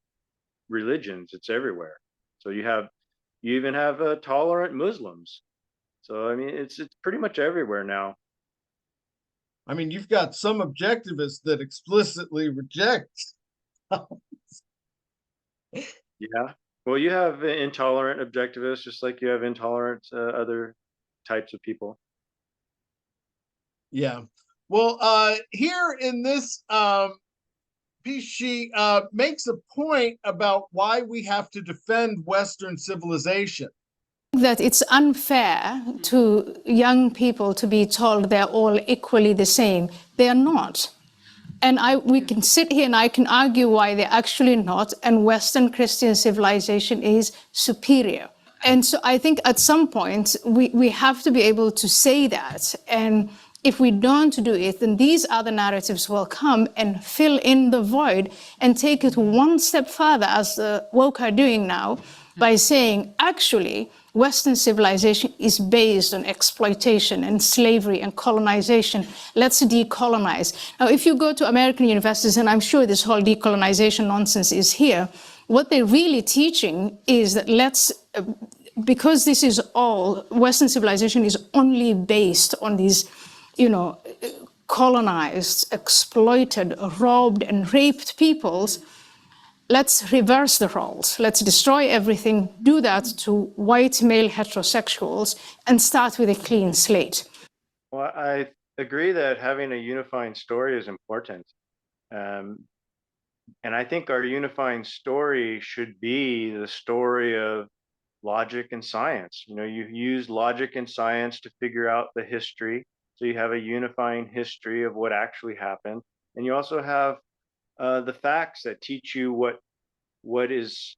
B: religions, it's everywhere. So you even have tolerant Muslims. So I mean, it's pretty much everywhere now.
A: I mean, you've got some objectivists that explicitly reject.
B: Yeah. Well, you have intolerant objectivists, just like you have intolerant other types of people.
A: Yeah. Well, here in this piece, she makes a point about why we have to defend Western civilization.
C: That it's unfair to young people to be told they're all equally the same. They're not. And we can sit here and I can argue why they're actually not, and Western Christian civilization is superior. And so I think at some point we have to be able to say that. And if we don't do it, then these other narratives will come and fill in the void and take it one step further, as the woke are doing now, by saying, actually, Western civilization is based on exploitation and slavery and colonization. Let's decolonize. Now, if you go to American universities, and I'm sure this whole decolonization nonsense is here, what they're really teaching is that because this is all, Western civilization is only based on these, colonized, exploited, robbed, and raped peoples, let's reverse the roles. Let's destroy everything, do that to white male heterosexuals, and start with a clean slate.
B: Well, I agree that having a unifying story is important. Um, and I think our unifying story should be the story of logic and science. You know, you use logic and science to figure out the history. So you have a unifying history of what actually happened. And you also have the facts that teach you what is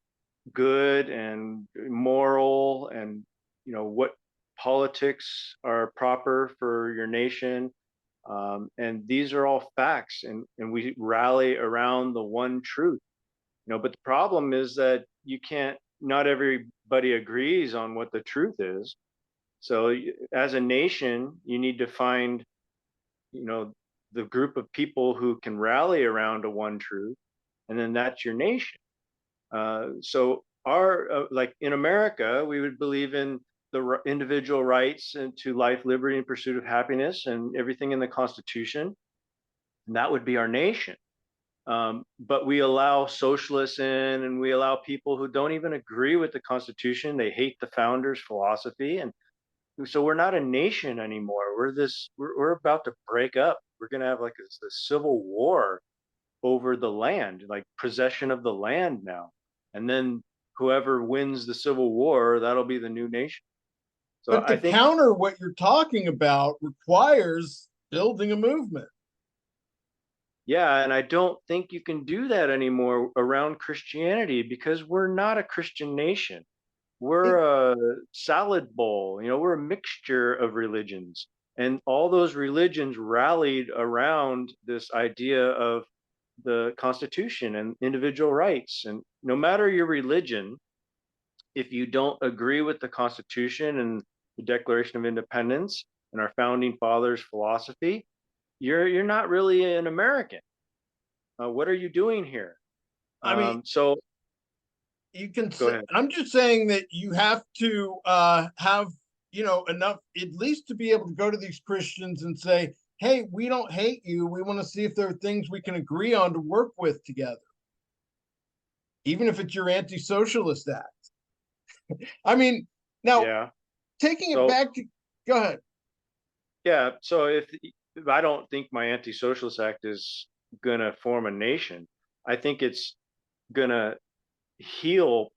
B: good and moral, and you know what politics are proper for your nation. And these are all facts, and we rally around the one truth. You know, but the problem is that you can't. Not everybody agrees on what the truth is. So, as a nation, you need to find, you know, the group of people who can rally around a one truth, and then that's your nation. So our like in America, we would believe in the individual rights and to life, liberty, and pursuit of happiness, and everything in the Constitution. And that would be our nation. But we allow socialists in, and we allow people who don't even agree with the Constitution. They hate the founders' philosophy, and so we're not a nation anymore. We're about to break up. We're going to have like a civil war over the land, like possession of the land now. And then whoever wins the civil war, that'll be the new nation. So
A: But to
B: I think,
A: counter what you're talking about requires building a movement.
B: yeah, and I don't think you can do that anymore around Christianity, because we're not a Christian nation. We're a salad bowl, you know, we're a mixture of religions. And all those religions rallied around this idea of the Constitution and individual rights. And no matter your religion, if you don't agree with the Constitution and the Declaration of Independence and our founding fathers' philosophy, you're not really an American. What are you doing here?
A: I mean,
B: So
A: you can
B: go
A: say,
B: ahead.
A: I'm just saying that you have to have, you know, enough at least to be able to go to these Christians and say, hey, we don't hate you. We want to see if there are things we can agree on to work with together, even if it's your anti-socialist act. I mean, now
B: Yeah.
A: taking it
B: So
A: back to, go ahead.
B: yeah. So if I don't think my anti-socialist act is gonna form a nation, I think it's gonna heal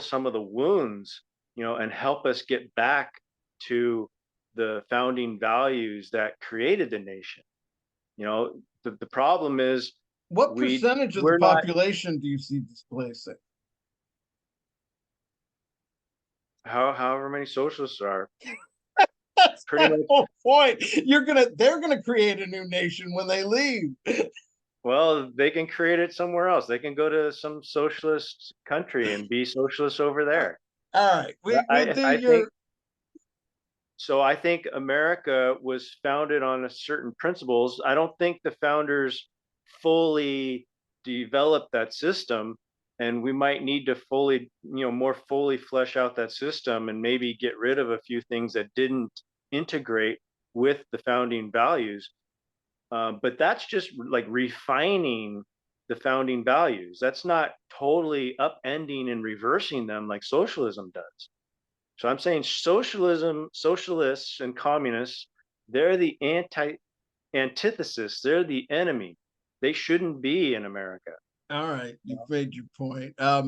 B: some of the wounds, you know, and help us get back to the founding values that created the nation. You know, the problem is
A: What percentage of the
B: we're not.
A: population do you see displacing?
B: However many socialists there are,
A: That's
B: pretty
A: my
B: much.
A: whole point. They're gonna create a new nation when they leave.
B: Well, they can create it somewhere else. They can go to some socialist country and be socialists over there.
A: All right, we'll do
B: I think
A: your.
B: so. I think America was founded on a certain principles. I don't think the founders fully developed that system, and we might need to fully, you know, more fully flesh out that system and maybe get rid of a few things that didn't integrate with the founding values. But that's just like refining the founding values. That's not totally upending and reversing them like socialism does. So I'm saying socialists and communists, they're the antithesis. They're the enemy. They shouldn't be in America.
A: All right, you've made your point.
B: Yeah.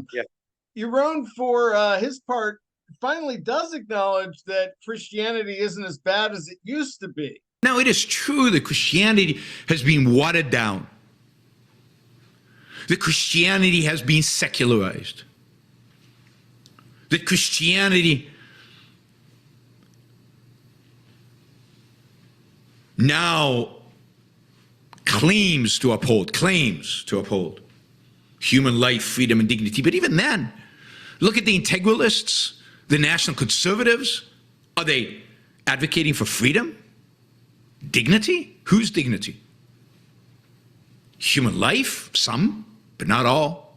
A: Yaron, for his part, finally does acknowledge that Christianity isn't as bad as it used to be.
D: Now, it is true that Christianity has been watered down, that Christianity has been secularized, that Christianity now claims to uphold human life, freedom, and dignity. But even then, look at the integralists, the national conservatives. Are they advocating for freedom? Dignity? Whose dignity? Human life? Some, but not all.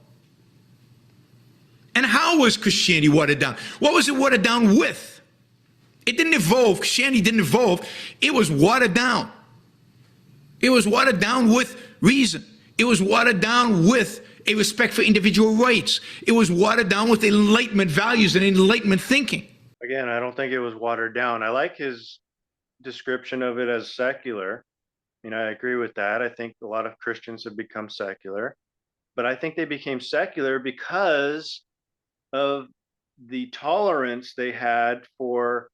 D: And how was Christianity watered down? What was it watered down with? It didn't evolve. Christianity didn't evolve. It was watered down. It was watered down with reason. It was watered down with a respect for individual rights. It was watered down with Enlightenment values and Enlightenment thinking.
B: Again, I don't think it was watered down. I like his description of it as secular. I agree with that. I think a lot of Christians have become secular, but I think they became secular because of the tolerance they had for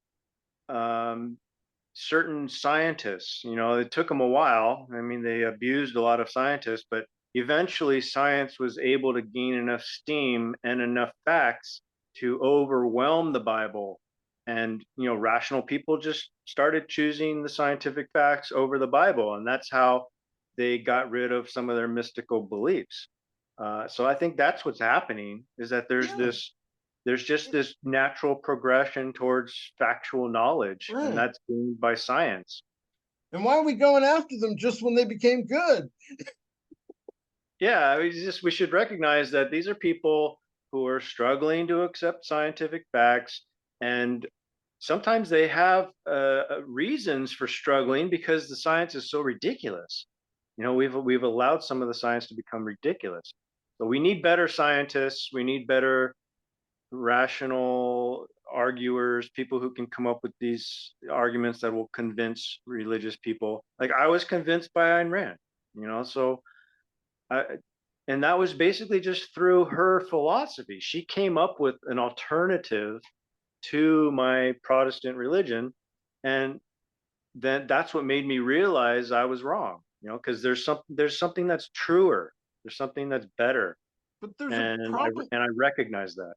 B: certain scientists. It took them a while. I mean, they abused a lot of scientists, but eventually science was able to gain enough steam and enough facts to overwhelm the Bible. And, rational people just started choosing the scientific facts over the Bible. And that's how they got rid of some of their mystical beliefs. So I think that's what's happening, is that there's just this natural progression towards factual knowledge,
A: Right.
B: and that's gained by science.
A: And why are we going after them just when they became good?
B: Yeah, we should recognize that these are people who are struggling to accept scientific facts, and sometimes they have reasons for struggling because the science is so ridiculous. We've allowed some of the science to become ridiculous. So we need better scientists. We need better rational arguers, people who can come up with these arguments that will convince religious people. Like I was convinced by Ayn Rand, so I, and that was basically just through her philosophy. She came up with an alternative to my Protestant religion, and then that's what made me realize I was wrong. Because there's something that's truer, there's something that's better,
A: But there's a
B: and
A: problem.
B: I recognize that.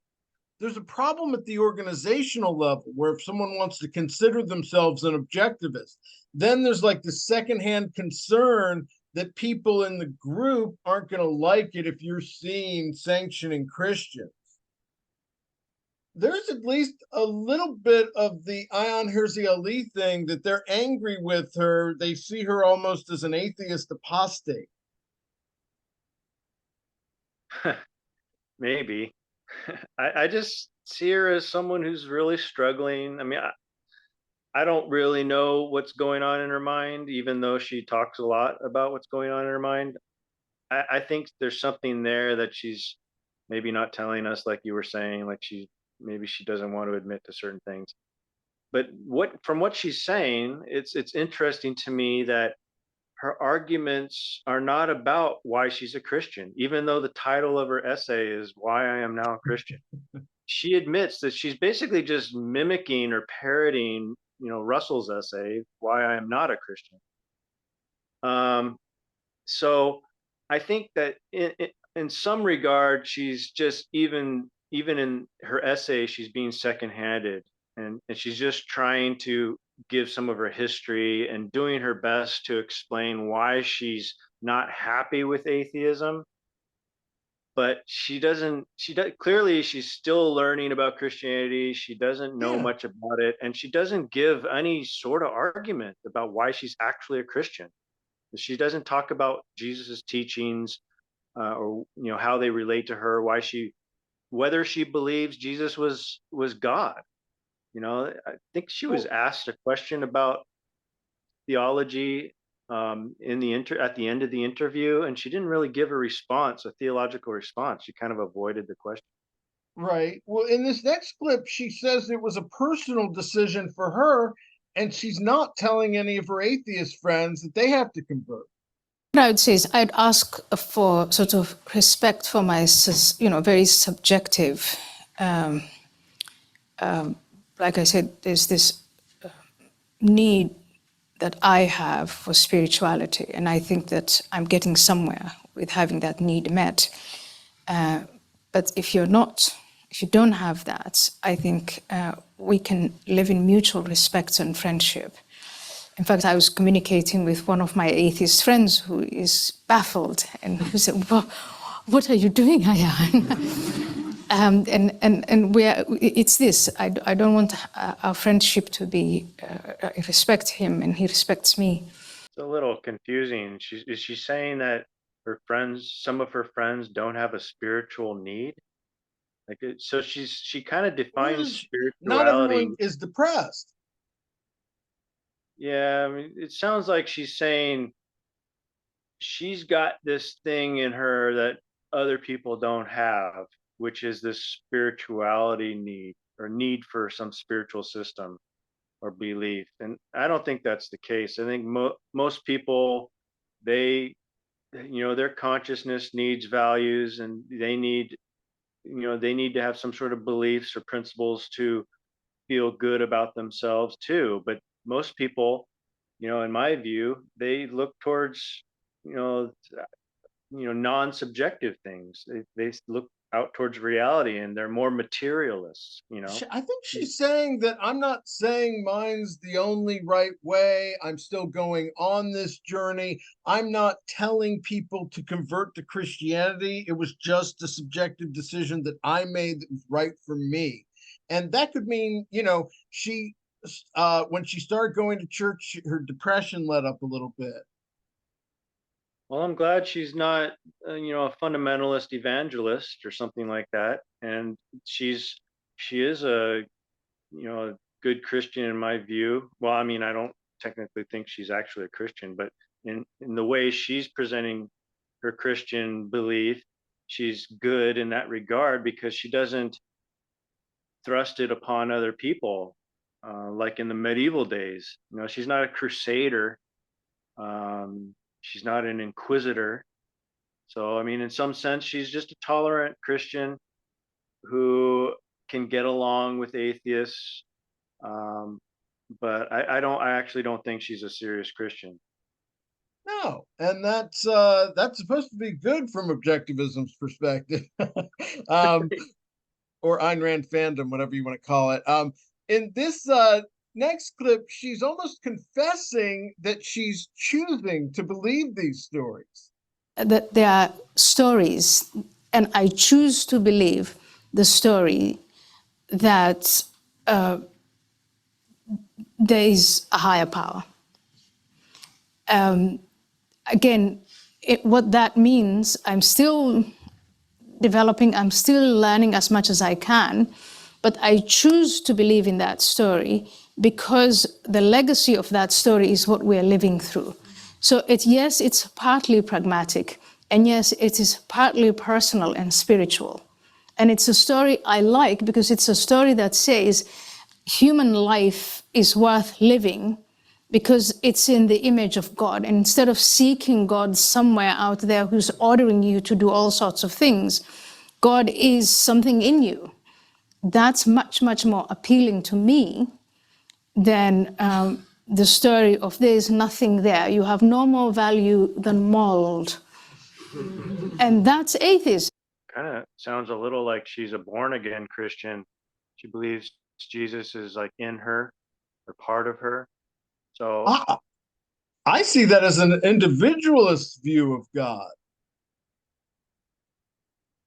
A: There's a problem at the organizational level where if someone wants to consider themselves an objectivist, then there's like the secondhand concern that people in the group aren't going to like it if you're seen sanctioning Christians. There's at least a little bit of the Ayaan Hirsi Ali thing that they're angry with her. They see her almost as an atheist apostate.
B: Maybe. I just see her as someone who's really struggling. I mean, I don't really know what's going on in her mind, even though she talks a lot about what's going on in her mind. I think there's something there that she's maybe not telling us, like you were saying, like maybe she doesn't want to admit to certain things. But from what she's saying, it's interesting to me that her arguments are not about why she's a Christian, even though the title of her essay is Why I Am Now a Christian. She admits that she's basically just mimicking or parroting, Russell's essay, Why I Am Not a Christian. So I think that in some regard, she's just even in her essay, she's being second-handed, and she's just trying to give some of her history and doing her best to explain why she's not happy with atheism. But she does clearly, she's still learning about Christianity. She doesn't know much about it, and she doesn't give any sort of argument about why she's actually a Christian. She doesn't talk about Jesus's teachings, or how they relate to her, whether she believes Jesus was God. I think she was asked a question about theology at the end of the interview, and she didn't really give a theological response. She kind of avoided the question.
A: Right. Well, in this next clip, she says it was a personal decision for her, and she's not telling any of her atheist friends that they have to convert.
C: What I would say is I'd ask for sort of respect for my, very subjective, like I said, there's this need that I have for spirituality, and I think that I'm getting somewhere with having that need met. But if you don't have that, I think we can live in mutual respect and friendship. In fact, I was communicating with one of my atheist friends who is baffled and who said, well, what are you doing, Ayaan? It's this, I don't want our friendship to be, I respect him and he respects me.
B: It's a little confusing. Is she saying that some of her friends don't have a spiritual need? So she kind of defines spirituality.
A: Not everyone is depressed.
B: Yeah, I mean, it sounds like she's saying she's got this thing in her that other people don't have, which is this spirituality need or need for some spiritual system or belief. And I don't think that's the case. I think most people, they, their consciousness needs values, and they need, they need to have some sort of beliefs or principles to feel good about themselves too. But most people, in my view, they look towards, you know, non-subjective things. They look out towards reality, and they're more materialists.
A: I think she's saying that I'm not saying mine's the only right way. I'm still going on this journey. I'm not telling people to convert to Christianity. It was just a subjective decision that I made that was right for me. And that could mean, she when she started going to church, her depression let up a little bit.
B: Well, I'm glad she's not, a fundamentalist evangelist or something like that. And she is a good Christian in my view. Well, I mean, I don't technically think she's actually a Christian, but in the way she's presenting her Christian belief, she's good in that regard because she doesn't thrust it upon other people, like in the medieval days. She's not a crusader. She's not an inquisitor. So, I mean, in some sense, she's just a tolerant Christian who can get along with atheists. Um, but I actually don't think she's a serious Christian.
A: No, and that's supposed to be good from objectivism's perspective. um, or Ayn Rand fandom, whatever you want to call it. In this next clip, she's almost confessing that she's choosing to believe these stories.
C: That there are stories, and I choose to believe the story that there is a higher power. Again, what that means, I'm still developing, I'm still learning as much as I can, but I choose to believe in that story because the legacy of that story is what we're living through. So yes, it's partly pragmatic, and yes, it is partly personal and spiritual. And it's a story I like because it's a story that says human life is worth living because it's in the image of God. And instead of seeking God somewhere out there who's ordering you to do all sorts of things, God is something in you. That's much, much more appealing to me than the story of there's nothing there. You have no more value than mold. And that's atheism.
B: Kind of sounds a little like she's a born again Christian. She believes Jesus is like in her or part of her. So
A: I see that as an individualist view of God.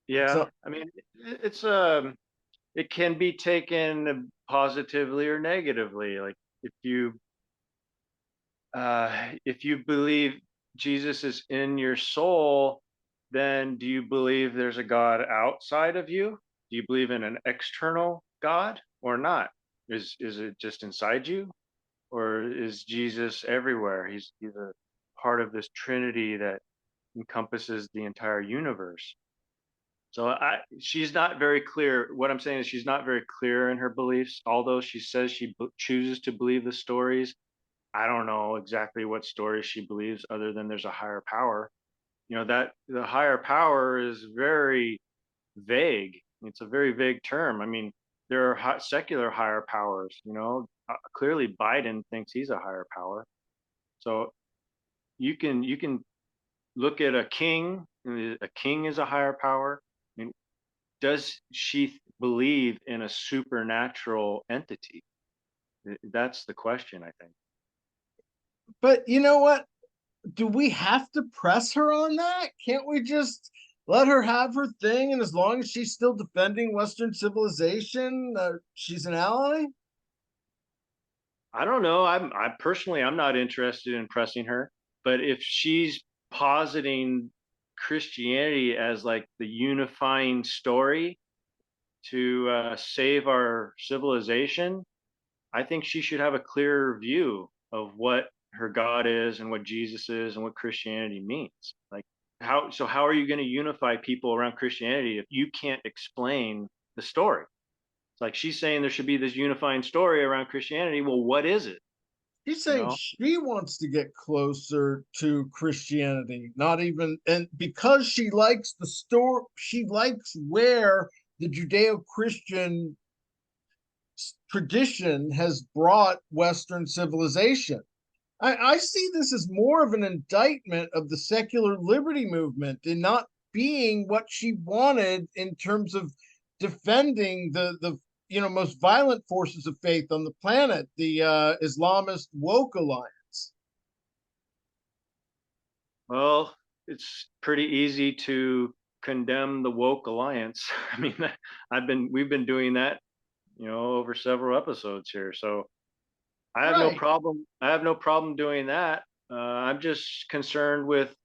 B: yeah,
A: So
B: I mean, it's it can be taken positively or negatively. Like if you believe Jesus is in your soul, then do you believe there's a God outside of you? Do you believe in an external God or not? Is it just inside you, or is Jesus everywhere? He's a part of this Trinity that encompasses the entire universe. So she's not very clear. What I'm saying is she's not very clear in her beliefs. Although she says she chooses to believe the stories, I don't know exactly what stories she believes, other than there's a higher power. That the higher power is very vague. It's a very vague term. I mean, there are secular higher powers. Clearly Biden thinks he's a higher power. So you can look at a king. A king is a higher power. I mean, does she believe in a supernatural entity? That's the question, I think.
A: but you know what? Do we have to press her on that? Can't we just let her have her thing? And as long as she's still defending Western civilization, she's an ally?
B: I don't know. I personally, I'm not interested in pressing her, but if she's positing Christianity as like the unifying story to save our civilization, I think she should have a clearer view of what her God is and what Jesus is and what Christianity means. Like, how are you going to unify people around Christianity if you can't explain the story? It's like she's saying there should be this unifying story around Christianity. Well, what is it?
A: She's
B: You
A: saying
B: know?
A: she wants to get closer to Christianity, not even, and because she likes the story, she likes where the Judeo Christian tradition has brought Western civilization. I see this as more of an indictment of the secular liberty movement in not being what she wanted in terms of defending the most violent forces of faith on the planet, the Islamist woke alliance.
B: Well, it's pretty easy to condemn the woke alliance. I mean, we've been doing that, over several episodes here. So I have no
A: Right.
B: problem. I have no problem doing that. I'm just concerned with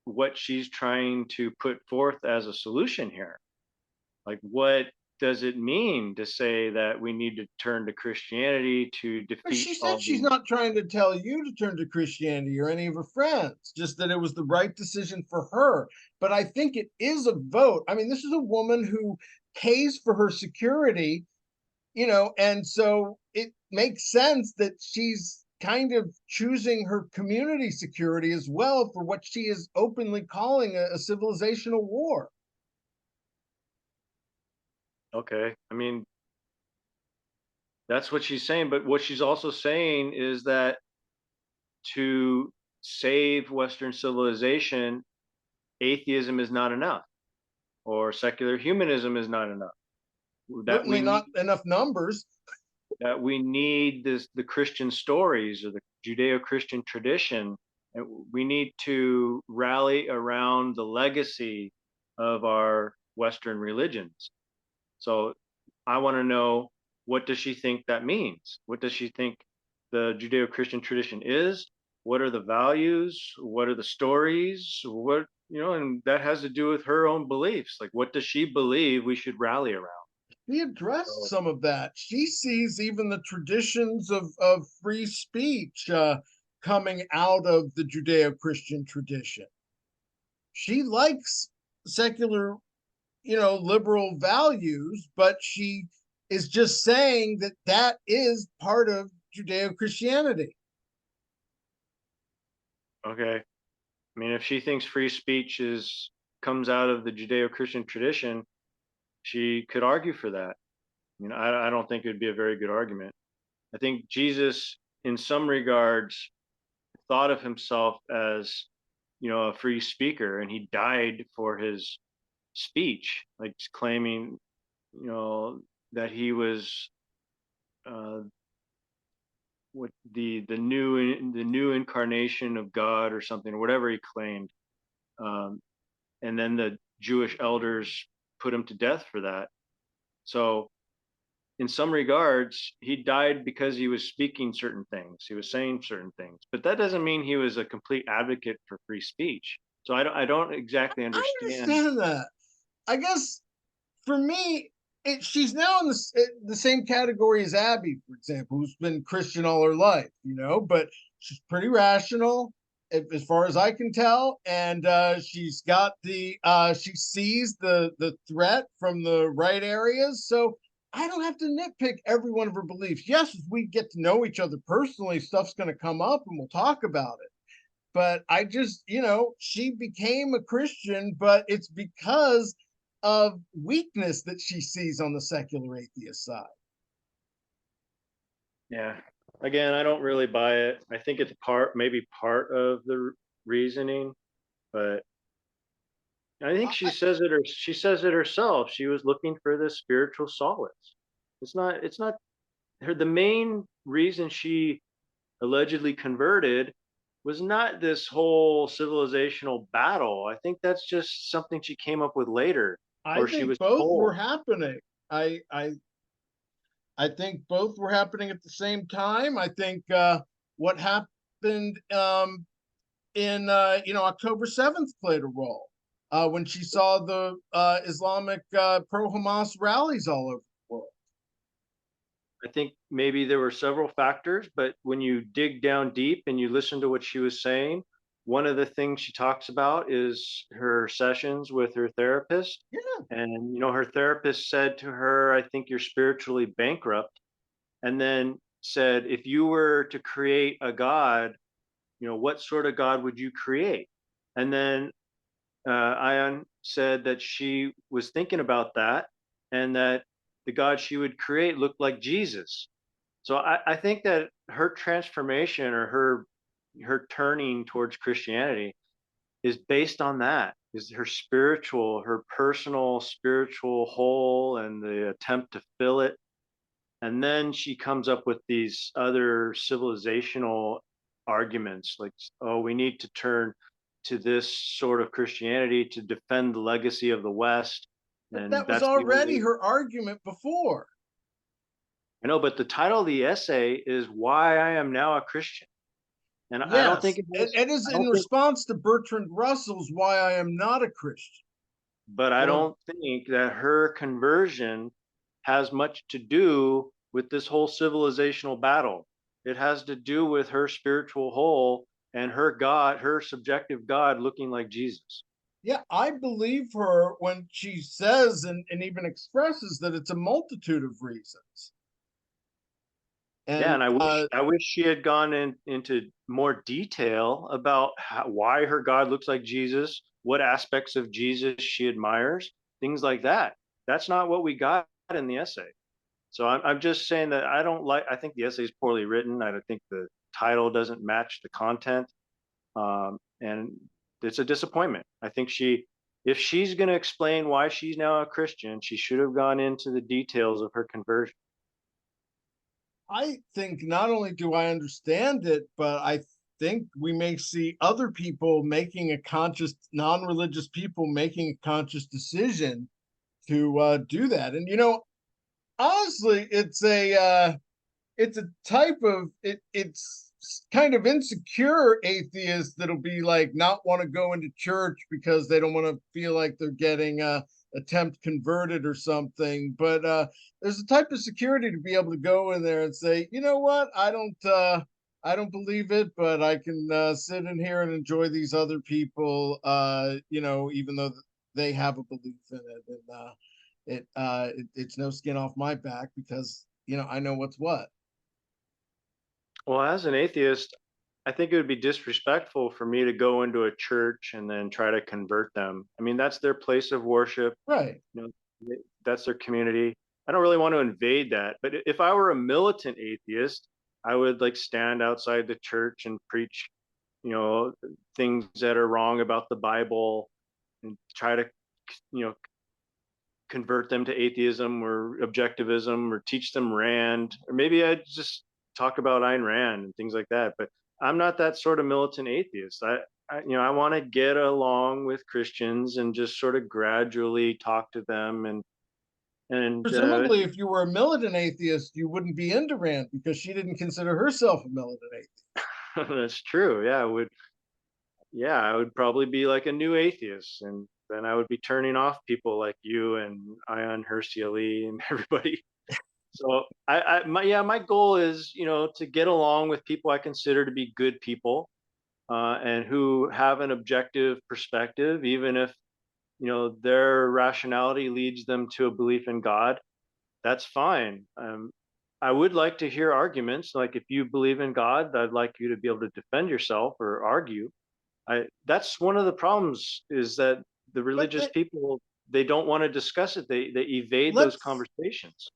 B: what she's trying to put forth as a solution here. Like, what does it mean to say that we need to turn to Christianity to
A: But
B: defeat
A: she said
B: all
A: she's
B: these?
A: not trying to tell you to turn to Christianity or any of her friends, just that it was the right decision for her. But I think it is a vote. I mean, this is a woman who pays for her security, and so it makes sense that she's kind of choosing her community security as well for what she is openly calling a civilizational war.
B: Okay, I mean, that's what she's saying. But what she's also saying is that to save Western civilization, atheism is not enough, or secular humanism is not enough. That we
A: Certainly
B: need
A: not enough numbers.
B: the Christian stories or the Judeo-Christian tradition. And we need to rally around the legacy of our Western religions. So I want to know, what does she think that means? What does she think the Judeo-Christian tradition is? What are the values? What are the stories? And that has to do with her own beliefs. Like, what does she believe we should rally around?
A: He addressed
B: So,
A: some of that. She sees even the traditions of free speech coming out of the Judeo Christian tradition. She likes secular, liberal values, but she is just saying that that is part of Judeo Christianity.
B: okay. I mean, if she thinks free speech is comes out of the Judeo-Christian tradition, she could argue for that. I don't think it would be a very good argument. I think Jesus, in some regards, thought of himself as, a free speaker, and he died for his speech, like claiming, that he was uh, what the new incarnation of God or something, or whatever he claimed. And then the Jewish elders put him to death for that. So, in some regards, he died because he was speaking certain things. He was saying certain things, but that doesn't mean he was a complete advocate for free speech. So I don't exactly
A: I
B: understand.
A: understand that. I guess for me, she's now in the same category as Abby, for example, who's been Christian all her life, but she's pretty rational as far as I can tell, and she's got she sees the threat from the right areas, so I don't have to nitpick every one of her beliefs. Yes, as we get to know each other personally, stuff's going to come up, and we'll talk about it. But I just, she became a Christian, but it's because of weakness that she sees on the secular atheist side.
B: Yeah. Again, I don't really buy it. I think it's maybe part of the reasoning, but I think
A: I,
B: she says it herself. She was looking for this spiritual solace. It's not her. The main reason she allegedly converted was not this whole civilizational battle. I think that's just something she came up with later,
A: I
B: or she
A: think
B: was
A: both were
B: told.
A: happening. I I I think both were happening at the same time. I think what happened in October 7th played a role when she saw the Islamic pro-Hamas rallies all over the world.
B: I think maybe there were several factors, but when you dig down deep and you listen to what she was saying, one of the things she talks about is her sessions with her therapist.
A: Yeah.
B: And, her therapist said to her, I think you're spiritually bankrupt. And then said, if you were to create a God, what sort of God would you create? And then Ayaan said that she was thinking about that and that the God she would create looked like Jesus. So I think that her transformation or her turning towards Christianity is based on that, is her personal spiritual hole and the attempt to fill it. And then she comes up with these other civilizational arguments like, oh, we need to turn to this sort of Christianity to defend the legacy of the West.
A: But
B: And
A: that was
B: that's the
A: already
B: only,
A: her argument before.
B: I know, but the title of the essay is Why I Am Now a Christian. And I don't
A: Yes,
B: think it
A: and
B: has,
A: it is
B: I
A: in
B: don't think,
A: response to Bertrand Russell's "Why I Am Not a Christian."
B: but I
A: Or
B: don't think that her conversion has much to do with this whole civilizational battle. It has to do with her spiritual whole and her God, her subjective God looking like Jesus.
A: yeah, I believe her when she says and even expresses that it's a multitude of reasons.
B: Yeah,
A: And
B: and I wish she had gone into more detail about why her God looks like Jesus, what aspects of Jesus she admires, things like that. That's not what we got in the essay. So I'm just saying that I don't like. I think the essay is poorly written. I don't think the title doesn't match the content, and it's a disappointment. I think if she's going to explain why she's now a Christian, she should have gone into the details of her conversion.
A: I think not only do I understand it, but I think we may see other people making a conscious, non-religious people making a conscious decision to do that. And honestly, it's a type of it's kind of insecure atheists that'll be like not want to go into church because they don't want to feel like they're getting attempt converted or something. But there's a type of security to be able to go in there and say, you know what, I don't believe it, but I can sit in here and enjoy these other people, even though they have a belief in it. And it's no skin off my back because I know what's what.
B: Well, as an atheist, I think it would be disrespectful for me to go into a church and then try to convert them. I mean, that's their place of worship.
A: Right.
B: You know, that's their community. I don't really want to invade that. But if I were a militant atheist, I would like stand outside the church and preach, you know, things that are wrong about the Bible and try to, you know, convert them to atheism or objectivism or teach them Rand, or maybe I'd just talk about Ayn Rand and things like that. But I'm not that sort of militant atheist. I want to get along with Christians and just sort of gradually talk to them and
A: Presumably, if you were a militant atheist, you wouldn't be into Rand because she didn't consider herself a militant atheist.
B: that's true. I would probably be like a new atheist, and then I would be turning off people like you and Ayaan Hirsi Ali and everybody. So my goal is, to get along with people I consider to be good people, and who have an objective perspective, even if their rationality leads them to a belief in God. That's fine. I would like to hear arguments. Like if you believe in God, I'd like you to be able to defend yourself or argue. That's one of the problems is that the
A: But
B: religious people, they don't want to discuss it. They evade those
A: let's
B: conversations.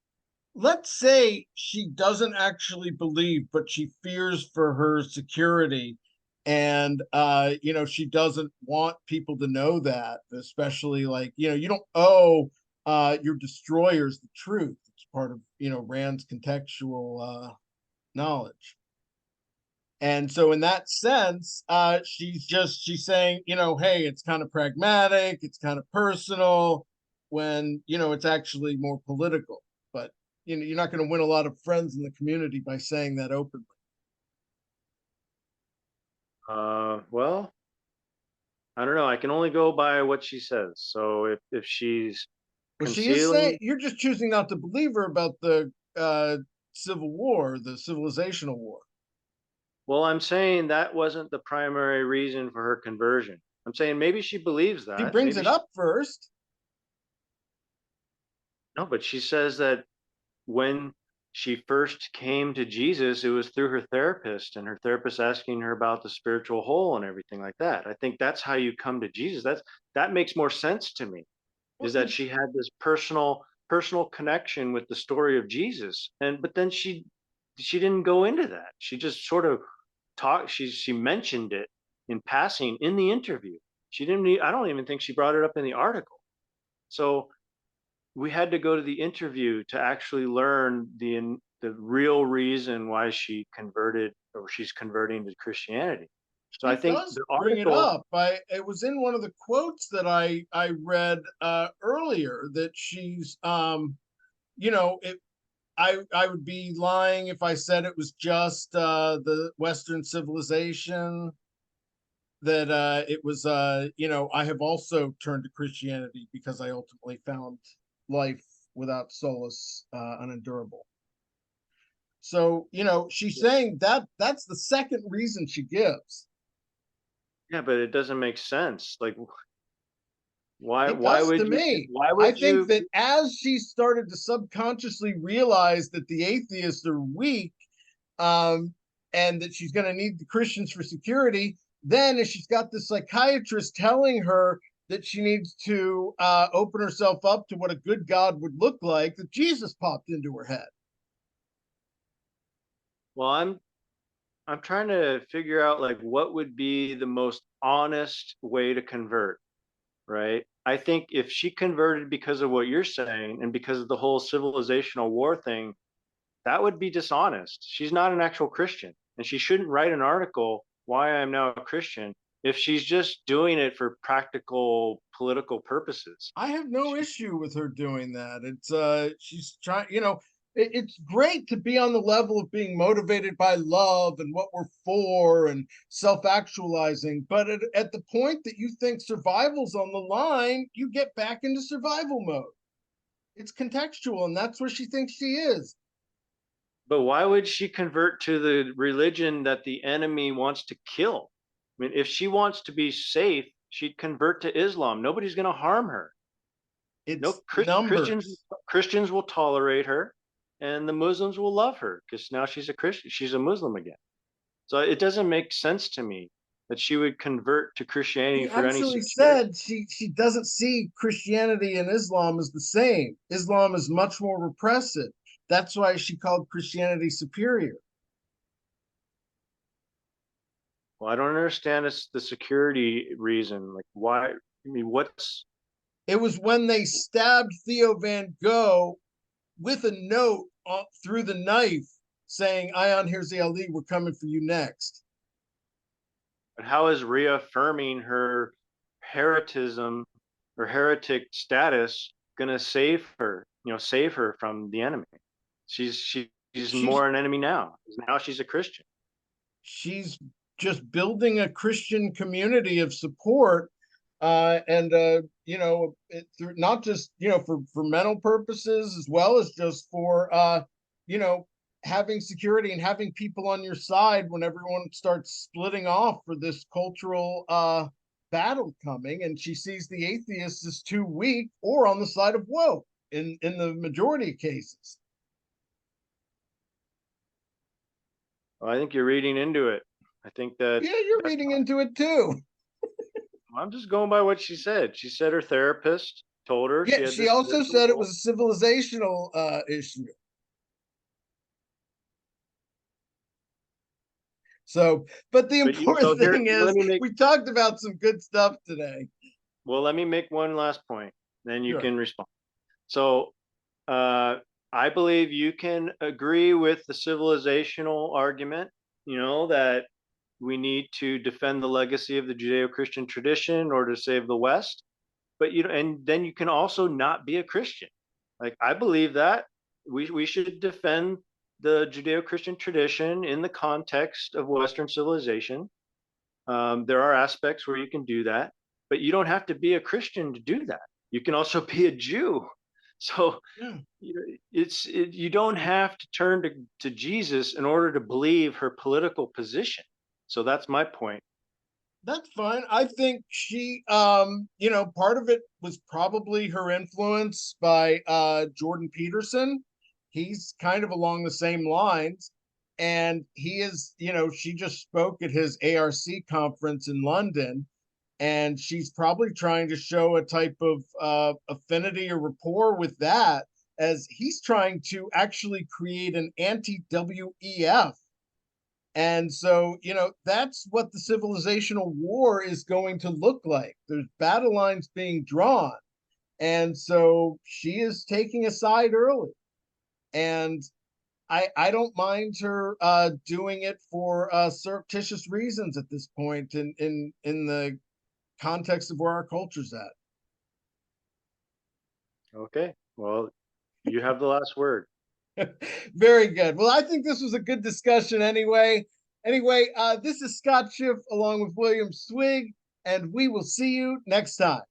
A: let's say she doesn't actually believe, but she fears for her security, and she doesn't want people to know that, especially like you don't owe your destroyers the truth. It's part of Rand's contextual knowledge. And so in that sense, she's saying, hey, it's kind of pragmatic, it's kind of personal, when it's actually more political. But you're not going to win a lot of friends in the community by saying that openly.
B: Well, I don't know. I can only go by what she says. So if she's
A: Well, she is saying
B: concealing,
A: you're just choosing not to believe her about the Civil War, the civilizational war.
B: Well, I'm saying that wasn't the primary reason for her conversion. I'm saying maybe she believes
A: She
B: that.
A: brings it up first.
B: No, but she says that when she first came to Jesus, it was through her therapist, and her therapist asking her about the spiritual whole and everything like that. I think that's how you come to Jesus. That makes more sense to me.
A: Well,
B: Is that she had this personal connection with the story of Jesus, and but then she didn't go into that. She just sort of talked. She mentioned it in passing in the interview. She didn't. I don't even think she brought it up in the article. So we had to go to the interview to actually learn the real reason why she converted, or she's converting to Christianity. So I
A: she
B: think
A: does
B: the
A: bring it
B: article,
A: up. It was in one of the quotes that I read earlier that she's you know it I would be lying if I said it was just the Western civilization, that it was I have also turned to Christianity because I ultimately found life without solace unendurable. So, she's saying that that's the second reason she gives.
B: yeah, but it doesn't make sense. Like,
A: It does to me.
B: why
A: I
B: would
A: think
B: you?
A: that as she started to subconsciously realize that the atheists are weak, um, and that she's going to need the Christians for security, then as she's got the psychiatrist telling her that she needs to open herself up to what a good God would look like, that Jesus popped into her head.
B: Well, I'm trying to figure out like what would be the most honest way to convert, right? I think if she converted because of what you're saying and because of the whole civilizational war thing, that would be dishonest. She's not an actual Christian, and she shouldn't write an article why I'm now a Christian if she's just doing it for practical political purposes.
A: I have no issue with her doing that. It's she's trying, it's great to be on the level of being motivated by love and what we're for and self-actualizing, but at the point that you think survival's on the line, you get back into survival mode. It's contextual, and that's where she thinks she is.
B: But why would she convert to the religion that the enemy wants to kill? I mean, if she wants to be safe, she'd convert to Islam. Nobody's going to harm her. No,
A: It's
B: Christians
A: numbers.
B: Christians will tolerate her, and the Muslims will love her because now she's a Christian. She's a Muslim again. So it doesn't make sense to me that she would convert to Christianity
A: She
B: for any
A: actually
B: security.
A: said she doesn't see Christianity and Islam as the same. Islam is much more repressive. That's why she called Christianity superior.
B: Well, I don't understand the security reason. Like, why? I mean, what's
A: It was when they stabbed Theo Van Gogh with a note through the knife saying, Ayaan Hirsi Ali, we're coming for you next.
B: how is reaffirming her heretism or heretic status going to save her? Save her from the enemy. She's
A: She's
B: more an enemy now. Now she's a Christian.
A: she's just building a Christian community of support, and through not just for mental purposes, as well as just for you know having security and having people on your side when everyone starts splitting off for this cultural battle coming. And she sees the atheists as too weak or on the side of woke in the majority of cases.
B: Well, I think you're reading into it. I think that
A: Yeah, you're reading into it too.
B: I'm just going by what she said. She said her therapist told her she
A: Yeah,
B: had
A: she
B: this
A: also
B: spiritual
A: said it
B: goal.
A: was a civilizational issue. So, but the
B: But so
A: important
B: here,
A: thing
B: let
A: is
B: me make
A: we talked about some good stuff today.
B: well, let me make one last point, then you
A: Sure.
B: can respond. So uh, I believe you can agree with the civilizational argument, that we need to defend the legacy of the Judeo-Christian tradition in order to save the West. But and then you can also not be a Christian. Like I believe that we should defend the Judeo-Christian tradition in the context of Western civilization. There are aspects where you can do that, but you don't have to be a Christian to do that. You can also be a Jew. So
A: Yeah.
B: you don't have to turn to Jesus in order to believe her political position. So that's my point.
A: That's fine. I think she, part of it was probably her influence by Jordan Peterson. He's kind of along the same lines. And he is, she just spoke at his ARC conference in London. And she's probably trying to show a type of affinity or rapport with that, as he's trying to actually create an anti WEF. And so, that's what the civilizational war is going to look like. There's battle lines being drawn. And so she is taking a side early. And I don't mind her doing it for surreptitious reasons at this point in the context of where our culture's at.
B: Okay. Well, you have the last word.
A: Very good. Well, I think this was a good discussion anyway. This is Scott Schiff along with William Swig, and we will see you next time.